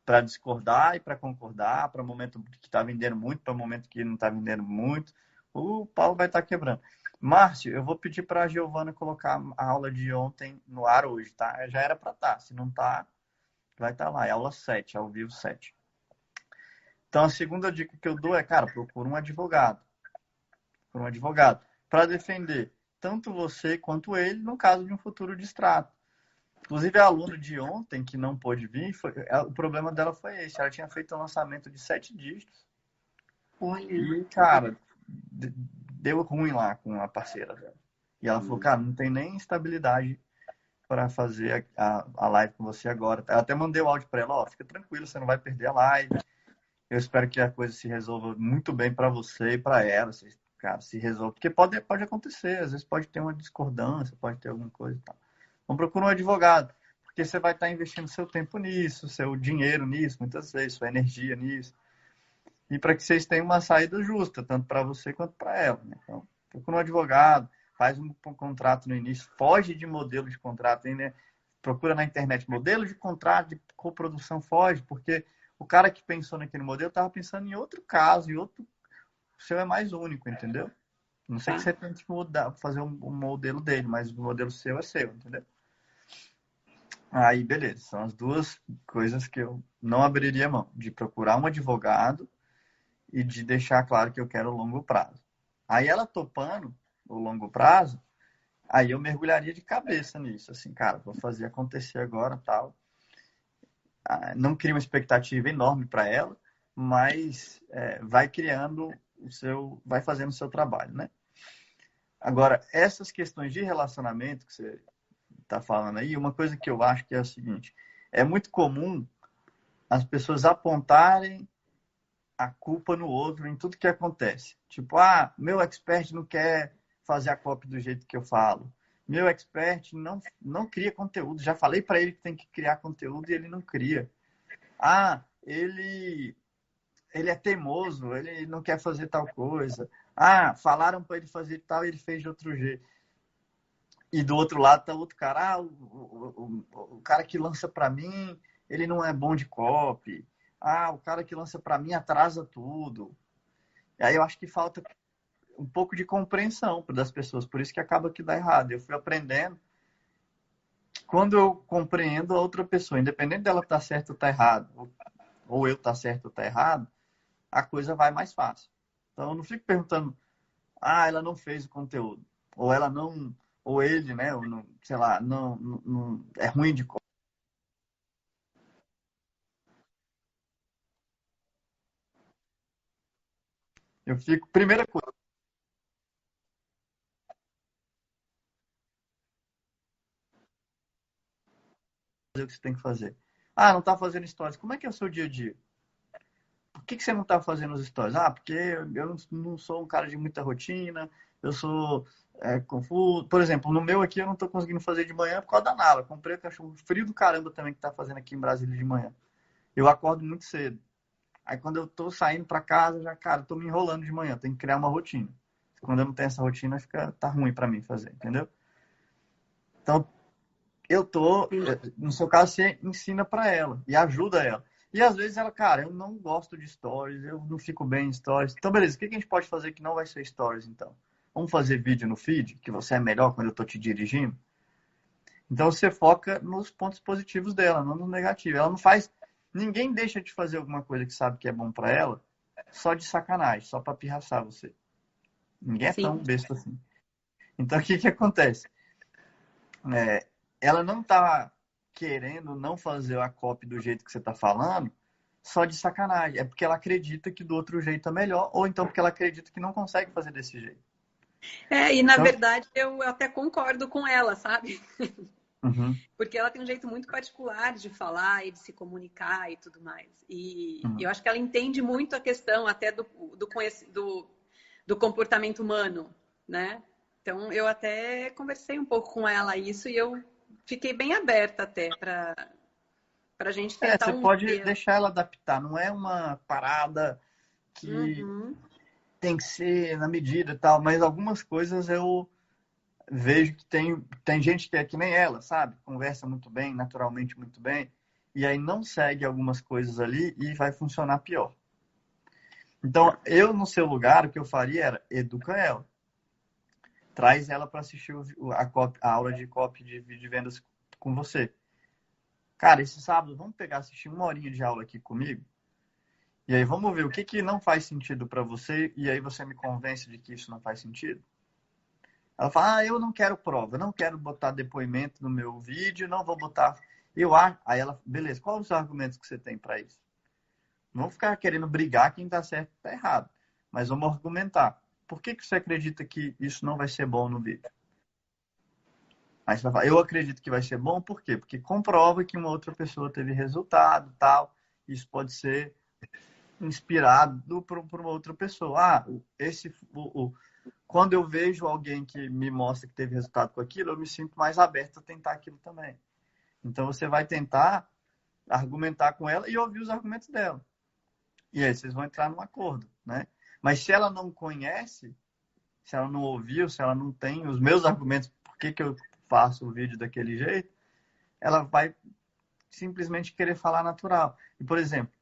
[SPEAKER 1] para discordar e para concordar, para o momento que está vendendo muito, para o momento que não está vendendo muito, o pau vai estar quebrando. Márcio, eu vou pedir para a Giovana colocar a aula de ontem no ar hoje, tá? Já era para estar, se não está, vai estar lá, é aula 7, ao vivo 7. Então, a segunda dica que eu dou é, cara, procura um advogado. Procura um advogado para defender tanto você quanto ele no caso de um futuro distrato. Inclusive, a aluna de ontem, que não pôde vir, o problema dela foi esse. Ela tinha feito um lançamento de 7 dígitos.
[SPEAKER 2] Olha.
[SPEAKER 1] E, cara, deu ruim lá com a parceira dela. E ela falou, cara, não tem nem estabilidade para fazer a live com você agora. Eu até mandei o áudio para ela, ó, fica tranquilo, você não vai perder a live. Eu espero que a coisa se resolva muito bem para você e para ela. Cara, se resolve. Porque pode acontecer, às vezes pode ter uma discordância, pode ter alguma coisa e tal. Então procura um advogado, porque você vai estar investindo seu tempo nisso, seu dinheiro nisso, muitas vezes, sua energia nisso. E para que vocês tenham uma saída justa, tanto para você quanto para ela. Né? Então, procura um advogado, faz um contrato no início, foge de modelo de contrato, né? Procura na internet modelo de contrato de coprodução, foge, porque o cara que pensou naquele modelo estava pensando em outro caso, e outro, o seu é mais único, entendeu? Não sei que você tem que mudar, fazer um modelo dele, mas o modelo seu é seu, entendeu? Aí, beleza. São as duas coisas que eu não abriria mão. De procurar um advogado e de deixar claro que eu quero longo prazo. Aí ela topando o longo prazo, aí eu mergulharia de cabeça nisso. Assim, cara, vou fazer acontecer agora, tal. Não cria uma expectativa enorme para ela, mas vai criando vai fazendo o seu trabalho, né? Agora, essas questões de relacionamento que você está falando aí, uma coisa que eu acho que é o seguinte, é muito comum as pessoas apontarem a culpa no outro em tudo que acontece. Tipo, meu expert não quer fazer a copy do jeito que eu falo. Meu expert não cria conteúdo. Já falei para ele que tem que criar conteúdo e ele não cria. Ele é teimoso, ele não quer fazer tal coisa. Falaram para ele fazer tal e ele fez de outro jeito. E do outro lado tá outro cara, o cara que lança para mim, ele não é bom de copy. O cara que lança para mim atrasa tudo. E aí eu acho que falta um pouco de compreensão das pessoas, por isso que acaba que dá errado. Eu fui aprendendo que quando eu compreendo a outra pessoa, independente dela estar certo ou estar errado, ou eu estar certo ou estar errado, a coisa vai mais fácil. Então eu não fico perguntando, ela não fez o conteúdo, ou ela não, ou ele, né, ou não, sei lá, não é ruim de copy. Eu fico, primeira coisa, o que você tem que fazer. Não está fazendo stories. Como é que é o seu dia a dia? Por que você não está fazendo os stories? Porque eu não sou um cara de muita rotina, eu sou confuso. Por exemplo, no meu aqui eu não estou conseguindo fazer de manhã por causa da Nala. Comprei o cachorro frio do caramba também que está fazendo aqui em Brasília de manhã. Eu acordo muito cedo. Aí quando eu estou saindo para casa, já, cara, estou me enrolando de manhã, tenho que criar uma rotina. Quando eu não tenho essa rotina, tá ruim para mim fazer, entendeu? Então, no seu caso, você ensina para ela e ajuda ela. E às vezes ela, cara, eu não gosto de stories, eu não fico bem em stories. Então, beleza, o que a gente pode fazer que não vai ser stories, então? Vamos fazer vídeo no feed, que você é melhor quando eu tô te dirigindo? Então, você foca nos pontos positivos dela, não no negativo. Ela não faz... Ninguém deixa de fazer alguma coisa que sabe que é bom para ela só de sacanagem, só para pirraçar você. Ninguém é tão
[SPEAKER 2] Sim.
[SPEAKER 1] besta assim. Então, o que que acontece? Ela não tá querendo não fazer a copy do jeito que você tá falando só de sacanagem. É porque ela acredita que do outro jeito é melhor, ou então porque ela acredita que não consegue fazer desse jeito.
[SPEAKER 2] E na
[SPEAKER 1] Então,
[SPEAKER 2] verdade eu até concordo com ela, sabe?
[SPEAKER 1] uhum,
[SPEAKER 2] Porque ela tem um jeito muito particular de falar e de se comunicar e tudo mais. E
[SPEAKER 1] uhum.
[SPEAKER 2] eu acho que ela entende muito a questão até do comportamento humano, né? Então eu até conversei um pouco com ela isso e eu fiquei bem aberta até para a gente tentar
[SPEAKER 1] Você
[SPEAKER 2] um
[SPEAKER 1] pode
[SPEAKER 2] modelo.
[SPEAKER 1] deixar ela adaptar, não é uma parada que
[SPEAKER 2] Uhum.
[SPEAKER 1] tem que ser na medida e tal, mas algumas coisas eu vejo que tem gente que é que nem ela, sabe? Conversa muito bem, naturalmente muito bem, e aí não segue algumas coisas ali e vai funcionar pior. Então, eu no seu lugar, o que eu faria era educa ela. Traz ela para assistir a aula de copy de vendas com você. Cara, esse sábado vamos pegar assistir 1 horinha de aula aqui comigo? E aí vamos ver o que que não faz sentido para você e aí você me convence de que isso não faz sentido? Ela fala, eu não quero prova, não quero botar depoimento no meu vídeo, não vou botar... Aí ela, beleza, quais os argumentos que você tem para isso? Não vou ficar querendo brigar quem está certo e está errado, mas vamos argumentar. Por que que você acredita que isso não vai ser bom no vídeo? Aí você vai falar, eu acredito que vai ser bom, por quê? Porque comprova que uma outra pessoa teve resultado, tal. Isso pode ser inspirado por uma outra pessoa. Quando eu vejo alguém que me mostra que teve resultado com aquilo, eu me sinto mais aberto a tentar aquilo também. Então você vai tentar argumentar com ela e ouvir os argumentos dela. E aí vocês vão entrar num acordo, né? Mas se ela não conhece, se ela não ouviu, se ela não tem os meus argumentos, por que que eu faço o vídeo daquele jeito, ela vai simplesmente querer falar natural. E, por exemplo,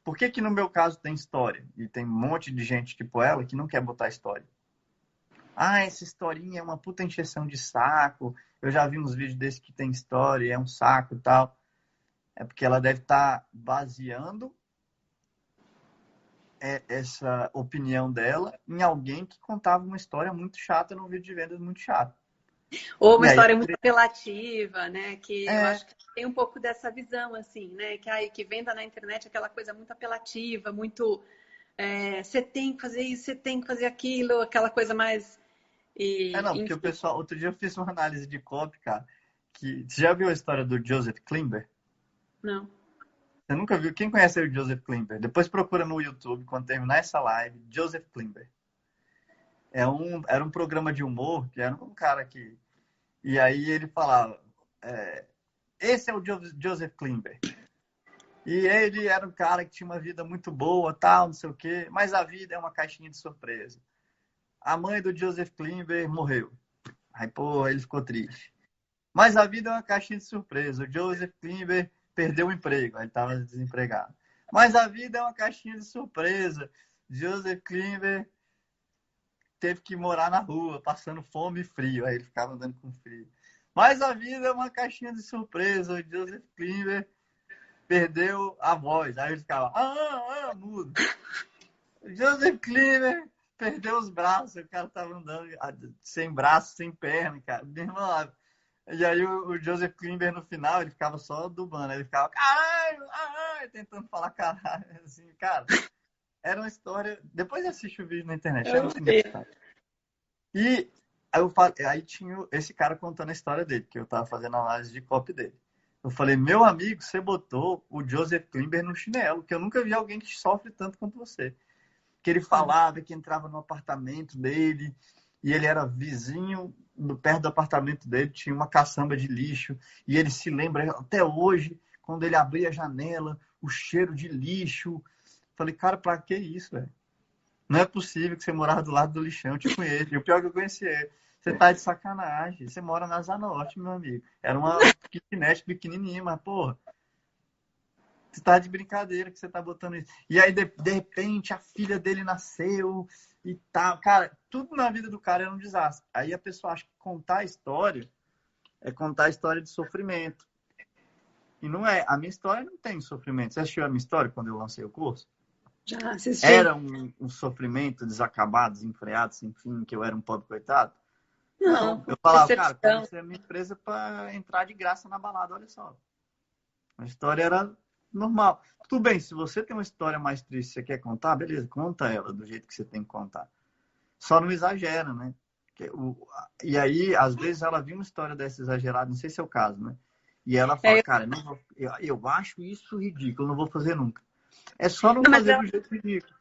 [SPEAKER 1] por que que no meu caso tem história? E tem um monte de gente tipo ela que não quer botar história. Essa historinha é uma puta encheção de saco. Eu já vi uns vídeos desse que tem história, é um saco e tal. É porque ela deve estar baseando essa opinião dela em alguém que contava uma história muito chata num vídeo de vendas muito chato.
[SPEAKER 2] Ou uma
[SPEAKER 1] E aí,
[SPEAKER 2] história muito apelativa, né? Que eu
[SPEAKER 1] é,
[SPEAKER 2] acho que tem um pouco dessa visão, assim, né? Que venda na internet é aquela coisa muito apelativa, muito. Você tem que fazer isso, você tem que fazer aquilo, aquela coisa mais.
[SPEAKER 1] não, porque o
[SPEAKER 2] Enfim,
[SPEAKER 1] pessoal, outro dia eu fiz uma análise de copy, cara, que você já viu a história do Joseph Klimber?
[SPEAKER 2] não.
[SPEAKER 1] Você nunca viu? Quem conhece o Joseph Klimber? Depois procura no YouTube, quando terminar essa live, Joseph Klimber. Era um programa de humor, que era um cara que... E aí ele falava, esse é o Joseph Klimber. E ele era um cara que tinha uma vida muito boa, tal, não sei o quê, mas a vida é uma caixinha de surpresa. A mãe do Joseph Klimber morreu. Aí, pô, ele ficou triste. Mas a vida é uma caixinha de surpresa. O Joseph Klimber perdeu o emprego, ele estava desempregado. Mas a vida é uma caixinha de surpresa. Joseph Klimber teve que morar na rua, passando fome e frio. Aí ele ficava andando com frio. Mas a vida é uma caixinha de surpresa. O Joseph Klimber perdeu a voz. Aí ele ficava, mudo. O Joseph Klimber perdeu os braços. O cara tava andando sem braço, sem perna, cara. Meu irmão, e aí o Joseph Klimber no final, ele ficava só dublando. Ele ficava, caralho, tentando falar caralho. Assim, cara, era uma história... Depois assiste o vídeo na internet, é
[SPEAKER 2] Eu
[SPEAKER 1] muito
[SPEAKER 2] sei.
[SPEAKER 1] engraçado. E aí tinha esse cara contando a história dele, que eu tava fazendo a análise de copy dele. Eu falei, meu amigo, você botou o Joseph Klimber no chinelo, que eu nunca vi alguém que sofre tanto quanto você. Que ele falava que entrava no apartamento dele e ele era vizinho, perto do apartamento dele tinha uma caçamba de lixo e ele se lembra até hoje, quando ele abria a janela, o cheiro de lixo. Falei, cara, pra que isso, velho? Não é possível que você morava do lado do lixão, eu te conheço. E o pior é que eu conheci ele. Você tá de sacanagem. Você mora na Zanorte, meu amigo. Era uma kitnet pequenininha, mas, porra, você tá de brincadeira que você tá botando isso. E aí, de repente, a filha dele nasceu e tal. Cara, tudo na vida do cara era um desastre. Aí a pessoa acha que contar a história é contar a história de sofrimento. E não é. A minha história não tem sofrimento. Você assistiu a minha história quando eu lancei o curso?
[SPEAKER 2] Já assisti.
[SPEAKER 1] Era um sofrimento desacabado, desenfreado, sem fim, que eu era um pobre coitado? Não. Eu falava, cara, comecei a minha empresa para entrar de graça na balada, olha só. A história era normal. Tudo bem, se você tem uma história mais triste, você quer contar, beleza, conta ela do jeito que você tem que contar. Só não exagera, né? E aí, às vezes, ela viu uma história dessa exagerada, não sei se é o caso, né? E ela fala, cara, não vou, eu acho isso ridículo, não vou fazer nunca. É só não fazer do jeito ridículo.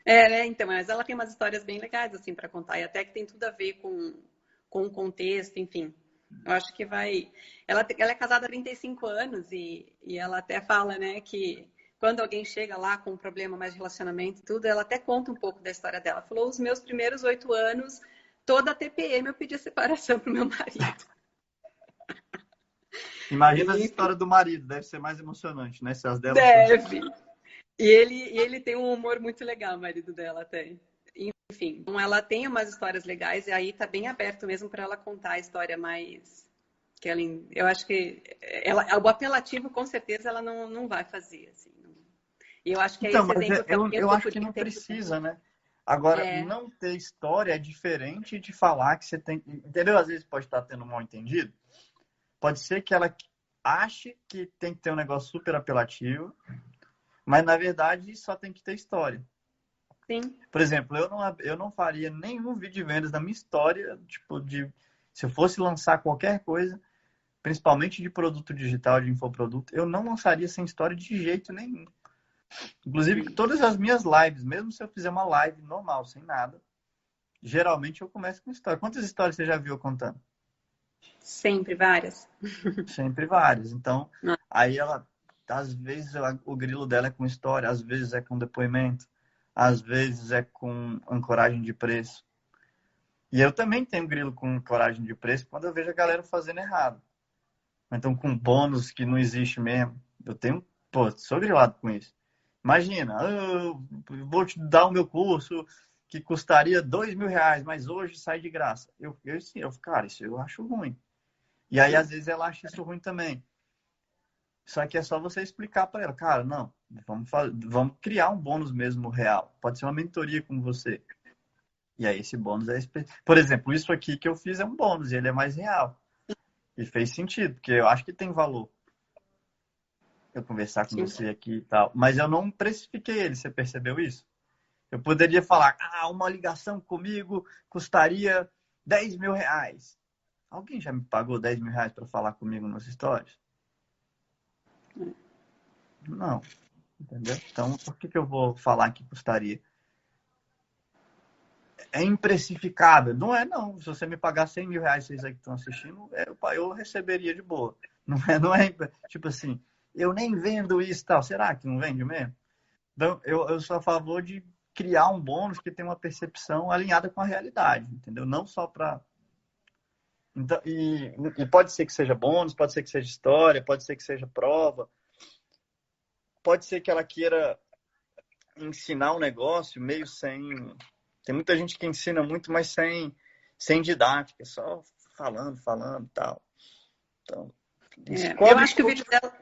[SPEAKER 2] Né? Então, mas ela tem umas histórias bem legais, assim, para contar, e até que tem tudo a ver com o contexto, enfim. Eu acho que vai... Ela é casada há 35 anos e ela até fala, né, que quando alguém chega lá com um problema mais de relacionamento e tudo, ela até conta um pouco da história dela. Falou, os meus primeiros 8 anos, toda a TPM eu pedi a separação pro meu marido.
[SPEAKER 1] Imagina a história do marido, deve ser mais emocionante, né? Se as delas
[SPEAKER 2] deve. E ele tem um humor muito legal, o marido dela tem. Enfim, então ela tem umas histórias legais e aí tá bem aberto mesmo para ela contar a história mais... que ela, eu acho que o apelativo, com certeza, ela não vai fazer. Assim, E eu acho que é
[SPEAKER 1] então,
[SPEAKER 2] esse exemplo que
[SPEAKER 1] eu acho que não precisa, né? Agora, não ter história é diferente de falar que você tem... Entendeu? Às vezes pode estar tendo um mal entendido. Pode ser que ela ache que tem que ter um negócio super apelativo, mas, na verdade, só tem que ter história.
[SPEAKER 2] Sim.
[SPEAKER 1] Por exemplo, eu não faria nenhum vídeo de vendas da minha história, tipo, se eu fosse lançar qualquer coisa, principalmente de produto digital, de infoproduto, eu não lançaria sem história de jeito nenhum. Inclusive, todas as minhas lives, mesmo se eu fizer uma live normal, sem nada, geralmente eu começo com história. Quantas histórias você já viu eu contando?
[SPEAKER 2] Sempre, várias.
[SPEAKER 1] Sempre várias. Então, aí ela, às vezes, o grilo dela é com história, às vezes é com depoimento, às vezes é com ancoragem de preço. E eu também tenho grilo com ancoragem de preço quando eu vejo a galera fazendo errado. Então, com bônus que não existe mesmo. Eu tenho, sou grilado com isso. Imagina, eu vou te dar o meu curso que custaria R$2.000, mas hoje sai de graça. Cara, isso eu acho ruim. E aí, às vezes, ela acha isso ruim também. Só que é só você explicar para ela, cara, não, vamos criar um bônus mesmo real. Pode ser uma mentoria com você. E aí esse bônus é... Por exemplo, isso aqui que eu fiz é um bônus e ele é mais real. E fez sentido, porque eu acho que tem valor eu conversar com você aqui e tal. Mas eu não precifiquei ele, você percebeu isso? Eu poderia falar, uma ligação comigo custaria R$10.000. Alguém já me pagou R$10.000 para falar comigo nas histórias? Não. Entendeu? Então, por que eu vou falar que custaria? É imprecificável. Não é, não. Se você me pagar R$100.000, vocês aí que estão assistindo, eu receberia de boa. Não é tipo assim, eu nem vendo isso e tal. Será que não vende mesmo? Então, eu sou a favor de criar um bônus que tem uma percepção alinhada com a realidade, entendeu? Não só para... Então, e pode ser que seja bônus, pode ser que seja história, pode ser que seja prova, pode ser que ela queira ensinar um negócio meio sem... Tem muita gente que ensina muito, mas sem didática, só falando e tal. Então,
[SPEAKER 2] eu acho que o vídeo dela...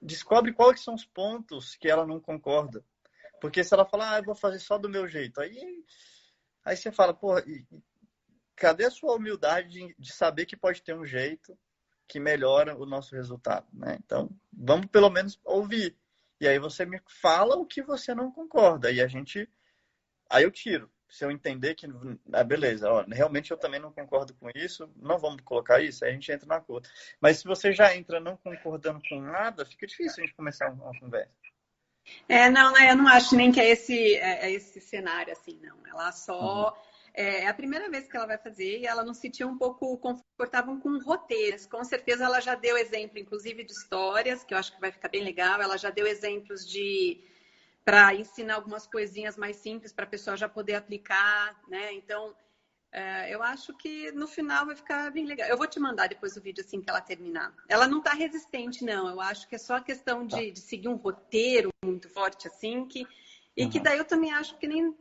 [SPEAKER 1] Descobre quais são os pontos que ela não concorda. Porque se ela falar, eu vou fazer só do meu jeito, aí você fala, porra, cadê a sua humildade de saber que pode ter um jeito que melhora o nosso resultado, né? Então, vamos pelo menos ouvir. E aí você me fala o que você não concorda. E aí eu tiro. Se eu entender que... beleza, realmente eu também não concordo com isso, não vamos colocar isso, aí a gente entra na acordo. Mas se você já entra não concordando com nada, fica difícil a gente começar uma conversa.
[SPEAKER 2] Não, eu não acho nem que é esse cenário, assim, não. Ela só... É a primeira vez que ela vai fazer e ela não se sentia um pouco confortável com roteiros. Com certeza ela já deu exemplo, inclusive, de histórias, que eu acho que vai ficar bem legal. Ela já deu exemplos para ensinar algumas coisinhas mais simples para a pessoa já poder aplicar, né? Então, Eu acho que no final vai ficar bem legal. Eu vou te mandar depois o vídeo assim que ela terminar. Ela não tá resistente, não. Eu acho que é só a questão
[SPEAKER 1] Tá.
[SPEAKER 2] de seguir um roteiro muito forte assim, e que
[SPEAKER 1] Uhum.
[SPEAKER 2] daí eu também acho que nem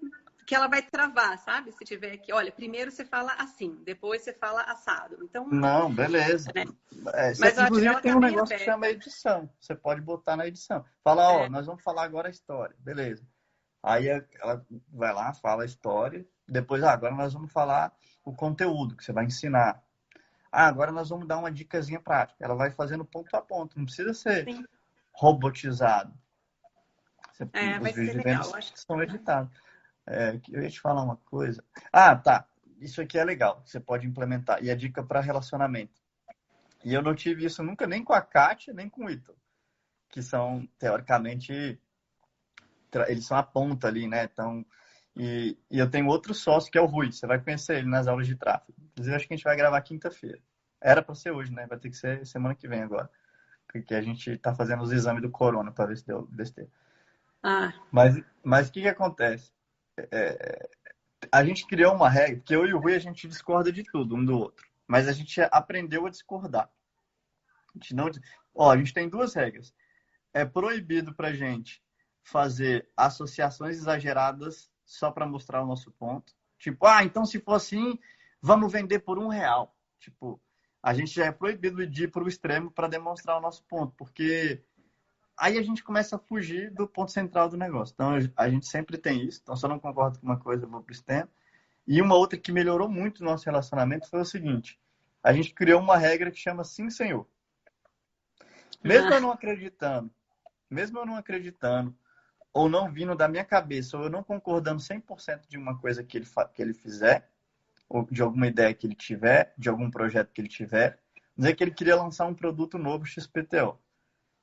[SPEAKER 2] que ela vai travar, sabe? Se tiver aqui, olha, primeiro você fala assim, depois você fala assado. Então,
[SPEAKER 1] Não, beleza.
[SPEAKER 2] né? Mas eu acho que
[SPEAKER 1] Inclusive
[SPEAKER 2] ela
[SPEAKER 1] tem
[SPEAKER 2] tá
[SPEAKER 1] um
[SPEAKER 2] bem
[SPEAKER 1] negócio que chama
[SPEAKER 2] aberta.
[SPEAKER 1] edição. Você pode botar na edição. Fala, ó,
[SPEAKER 2] É,
[SPEAKER 1] nós vamos falar agora a história. Beleza. Aí ela vai lá, fala a história. Depois, agora nós vamos falar o conteúdo que você vai ensinar. Agora nós vamos dar uma dicasinha prática. Ela vai fazendo ponto a ponto. Não precisa ser
[SPEAKER 2] sim.
[SPEAKER 1] robotizado. Os
[SPEAKER 2] Vai
[SPEAKER 1] vídeos
[SPEAKER 2] ser
[SPEAKER 1] de
[SPEAKER 2] legal.
[SPEAKER 1] vendas
[SPEAKER 2] Eu acho que
[SPEAKER 1] são editados. Eu ia te falar uma coisa. Ah, tá. Isso aqui é legal. Você pode implementar. E é dica para relacionamento. E eu não tive isso nunca nem com a Kátia, nem com o Ítalo, que são, teoricamente, eles são a ponta ali, né? Então, e eu tenho outro sócio que é o Rui. Você vai conhecer ele nas aulas de tráfego. Inclusive, acho que a gente vai gravar quinta-feira. Era para ser hoje, né? Vai ter que ser semana que vem agora. Porque a gente está fazendo os exames do corona para ver se deu besteira.
[SPEAKER 2] ah,
[SPEAKER 1] Mas o que acontece? A gente criou uma regra, porque eu e o Rui a gente discorda de tudo, um do outro. Mas a gente aprendeu a discordar. A gente não. Ó, a gente tem duas regras. É proibido pra gente fazer associações exageradas só para mostrar o nosso ponto. Tipo, então se for assim, vamos vender por R$ 1. Tipo, a gente já é proibido de ir para o extremo para demonstrar o nosso ponto, porque aí a gente começa a fugir do ponto central do negócio. Então, a gente sempre tem isso. Então, se eu não concordo com uma coisa, eu vou para o extremo. E uma outra que melhorou muito o nosso relacionamento foi o seguinte: a gente criou uma regra que chama sim, senhor. Mesmo eu
[SPEAKER 2] ah,
[SPEAKER 1] não acreditando, mesmo eu não acreditando, ou não vindo da minha cabeça, ou eu não concordando 100% de uma coisa que ele fizer, ou de alguma ideia que ele tiver, de algum projeto que ele tiver, dizer que ele queria lançar um produto novo XPTO.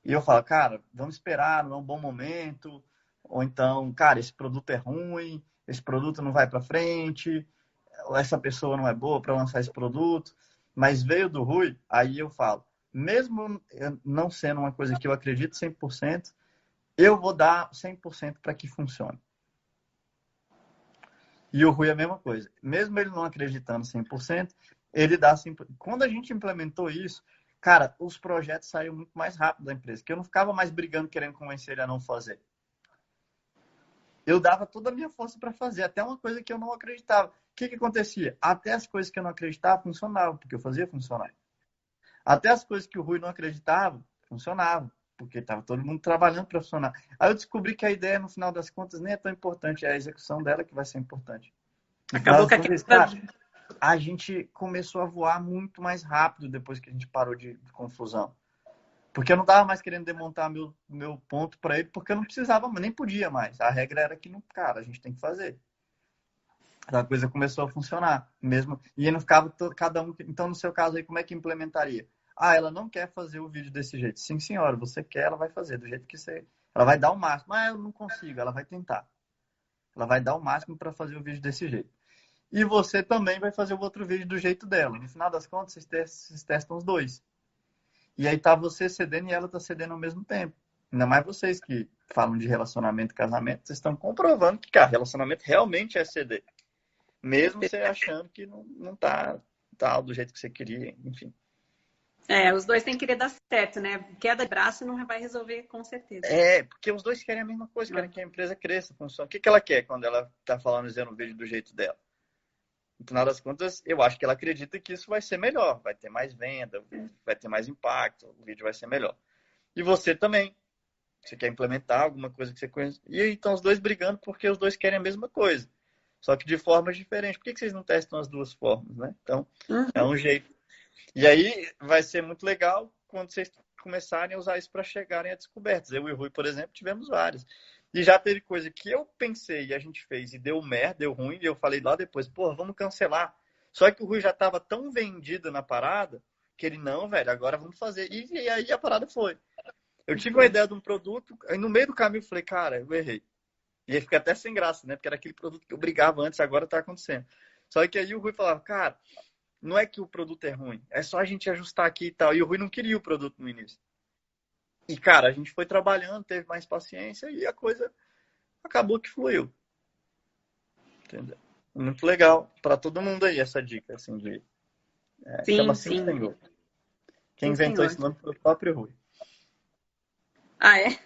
[SPEAKER 1] E eu falo, cara, vamos esperar, não é um bom momento, ou então, cara, esse produto é ruim, esse produto não vai para frente, ou essa pessoa não é boa para lançar esse produto, mas veio do Rui, aí eu falo, mesmo não sendo uma coisa que eu acredito 100%, eu vou dar 100% para que funcione. E o Rui é a mesma coisa. Mesmo ele não acreditando 100%, ele dá 100%. Quando a gente implementou isso, cara, os projetos saíram muito mais rápido da empresa, que eu não ficava mais brigando querendo convencer ele a não fazer. Eu dava toda a minha força para fazer, até uma coisa que eu não acreditava. O que acontecia? Até as coisas que eu não acreditava funcionavam, porque eu fazia funcionar. Até as coisas que o Rui não acreditava funcionavam, porque estava todo mundo trabalhando para funcionar. Aí eu descobri que a ideia, no final das contas, nem é tão importante, é a execução dela que vai ser importante. No final
[SPEAKER 2] acabou
[SPEAKER 1] das
[SPEAKER 2] com a
[SPEAKER 1] contas,
[SPEAKER 2] questão.
[SPEAKER 1] cara, a gente começou a voar muito mais rápido depois que a gente parou de confusão. Porque eu não estava mais querendo demontar meu ponto para ele, porque eu não precisava, nem podia mais. A regra era que, não, cara, a gente tem que fazer. A coisa começou a funcionar mesmo. E aí não ficava cada um. Então, no seu caso aí, como é que implementaria? Ela não quer fazer o vídeo desse jeito. Sim, senhora, você quer, ela vai fazer do jeito que você. Ela vai dar o máximo. Eu não consigo. Ela vai tentar. Ela vai dar o máximo para fazer o vídeo desse jeito. E você também vai fazer o outro vídeo do jeito dela. No final das contas, vocês testam os dois. E aí tá você cedendo e ela tá cedendo ao mesmo tempo. Ainda mais vocês que falam de relacionamento e casamento, vocês estão comprovando que, cara, relacionamento realmente é ceder. Mesmo você achando que não tá tal do jeito que você queria, enfim.
[SPEAKER 2] Os dois têm que querer dar certo, né? Queda de braço não vai resolver com certeza.
[SPEAKER 1] Porque os dois querem a mesma coisa, querem que a empresa cresça, funcione. O que ela quer quando ela tá falando, dizendo o vídeo do jeito dela? No final das contas, eu acho que ela acredita que isso vai ser melhor, vai ter mais venda, vai ter mais impacto, o vídeo vai ser melhor. E você também. Você quer implementar alguma coisa que você conhece. E aí estão os dois brigando porque os dois querem a mesma coisa. Só que de formas diferentes. Por que vocês não testam as duas formas, né? Então, é
[SPEAKER 2] Uhum.
[SPEAKER 1] um jeito. E aí vai ser muito legal quando vocês começarem a usar isso para chegarem a descobertas. Eu e o Rui, por exemplo, tivemos várias. E já teve coisa que eu pensei e a gente fez e deu merda, deu ruim, e eu falei lá depois, vamos cancelar. Só que o Rui já estava tão vendido na parada que ele, não, velho, agora vamos fazer. E aí a parada foi. Eu tive uma ideia de um produto, aí no meio do caminho eu falei, cara, eu errei. E aí fica até sem graça, né? Porque era aquele produto que eu brigava antes, agora tá acontecendo. Só que aí o Rui falava, cara, não é que o produto é ruim, é só a gente ajustar aqui e tal. E o Rui não queria o produto no início. E, cara, a gente foi trabalhando, teve mais paciência e a coisa acabou que fluiu. Entendeu? Muito legal para todo mundo aí essa dica, assim, chama Sim,
[SPEAKER 2] sim.
[SPEAKER 1] Senhor. Quem
[SPEAKER 2] Sim,
[SPEAKER 1] inventou
[SPEAKER 2] senhor.
[SPEAKER 1] esse nome foi o próprio Rui.
[SPEAKER 2] Ah, é?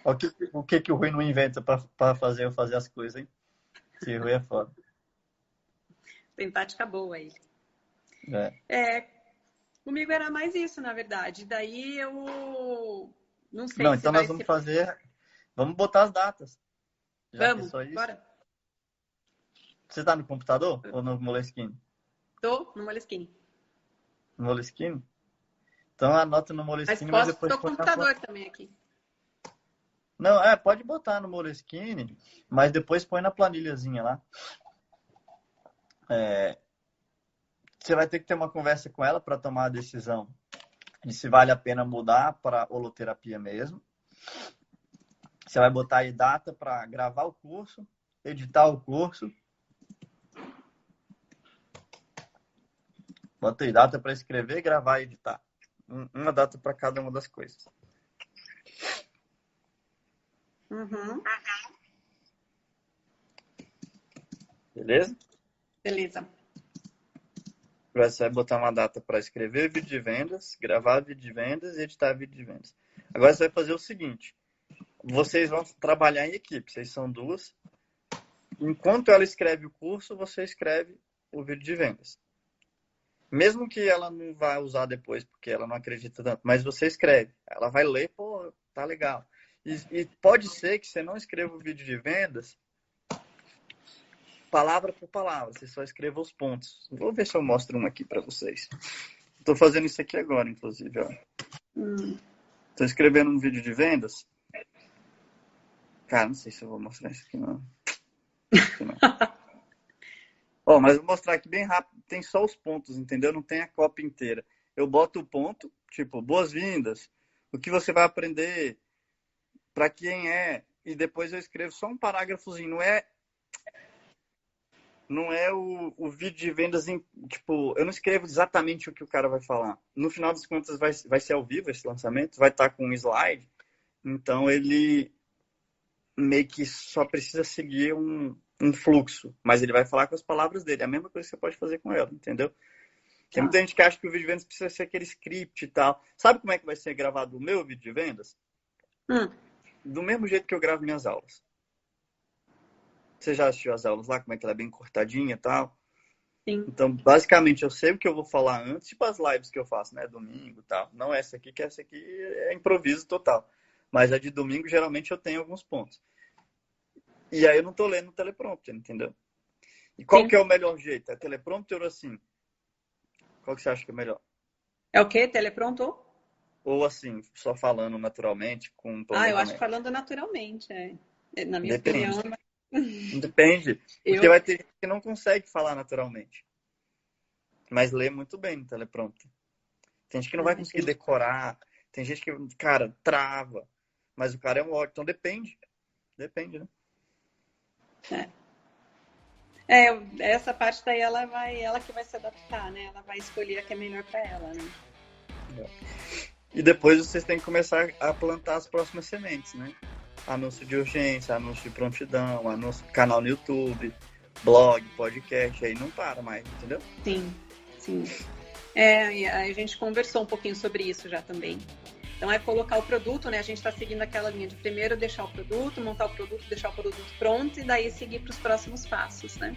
[SPEAKER 1] O que o Rui não inventa para fazer eu fazer as coisas, hein? Esse Rui é foda.
[SPEAKER 2] Tem tática boa ele.
[SPEAKER 1] É.
[SPEAKER 2] Comigo era mais isso, na verdade. Daí eu não sei
[SPEAKER 1] Não,
[SPEAKER 2] se
[SPEAKER 1] então
[SPEAKER 2] vai
[SPEAKER 1] nós vamos
[SPEAKER 2] ser...
[SPEAKER 1] fazer. Vamos botar as datas. Já que é
[SPEAKER 2] Vamos,
[SPEAKER 1] só isso.
[SPEAKER 2] bora.
[SPEAKER 1] Você tá no computador ou no Moleskine?
[SPEAKER 2] Tô no Moleskine.
[SPEAKER 1] No Moleskine? Então anota no
[SPEAKER 2] Mas
[SPEAKER 1] Moleskine, mas
[SPEAKER 2] posso,
[SPEAKER 1] depois
[SPEAKER 2] tô com o
[SPEAKER 1] põe na
[SPEAKER 2] computador também aqui.
[SPEAKER 1] Não, pode botar no Moleskine, mas depois põe na planilhazinha lá. Você vai ter que ter uma conversa com ela para tomar a decisão de se vale a pena mudar para holoterapia mesmo. Você vai botar aí data para gravar o curso, editar o curso. Bota aí data para escrever, gravar e editar. Uma data para cada uma das coisas.
[SPEAKER 2] Uhum.
[SPEAKER 1] Beleza?
[SPEAKER 2] Beleza.
[SPEAKER 1] Você vai botar uma data para escrever vídeo de vendas, gravar vídeo de vendas e editar vídeo de vendas. Agora você vai fazer o seguinte. Vocês vão trabalhar em equipe. Vocês são duas. Enquanto ela escreve o curso, você escreve o vídeo de vendas. Mesmo que ela não vá usar depois, porque ela não acredita tanto. Mas você escreve. Ela vai ler, pô, tá legal. E pode ser que você não escreva o vídeo de vendas palavra por palavra. Você só escreva os pontos. Vou ver se eu mostro um aqui para vocês. Estou fazendo isso aqui agora, inclusive. Estou escrevendo um vídeo de vendas. Cara, não sei se eu vou mostrar isso aqui, não. Mas vou mostrar aqui bem rápido. Tem só os pontos, entendeu? Não tem a cópia inteira. Eu boto o ponto, tipo, boas-vindas. O que você vai aprender, para quem é. E depois eu escrevo só um parágrafozinho. Não é o vídeo de vendas, tipo, eu não escrevo exatamente o que o cara vai falar. No final das contas, vai ser ao vivo esse lançamento, vai estar com um slide. Então, ele meio que só precisa seguir um fluxo, mas ele vai falar com as palavras dele. É a mesma coisa que você pode fazer com ela, entendeu? Tem muita gente que acha que o vídeo de vendas precisa ser aquele script e tal. Sabe como é que vai ser gravado o meu vídeo de vendas? Do mesmo jeito que eu gravo minhas aulas. Você já assistiu as aulas lá, como é que ela é bem cortadinha e tal?
[SPEAKER 2] Sim.
[SPEAKER 1] Então, basicamente, eu sei o que eu vou falar antes, tipo as lives que eu faço, né? Domingo e tal. Não essa aqui, que essa aqui é improviso total. Mas a de domingo, geralmente, eu tenho alguns pontos. E aí eu não tô lendo no teleprompter, entendeu? E qual que é o melhor jeito? É teleprompter ou assim? Qual que você acha que é melhor?
[SPEAKER 2] É o quê? Teleprompter?
[SPEAKER 1] Ou assim, só falando naturalmente, com planejamento?
[SPEAKER 2] Eu acho que falando naturalmente, na minha
[SPEAKER 1] Depende.
[SPEAKER 2] opinião.
[SPEAKER 1] Depende. Porque vai ter gente que não consegue falar naturalmente. Mas lê muito bem no teleprompter. Tem gente que não vai conseguir decorar. Tem gente que, cara, trava. Mas o cara é um ótimo. Então depende. Depende, né?
[SPEAKER 2] Essa parte daí ela que vai se adaptar, né? Ela vai escolher a que é melhor para ela, né?
[SPEAKER 1] E depois vocês têm que começar a plantar as próximas sementes, né? Anúncio de urgência, anúncio de prontidão, anúncio do canal no YouTube, blog, podcast, aí não para mais, entendeu?
[SPEAKER 2] Sim. E a gente conversou um pouquinho sobre isso já também. Então é colocar o produto, né? A gente está seguindo aquela linha de primeiro deixar o produto, montar o produto, deixar o produto pronto e daí seguir para os próximos passos, né?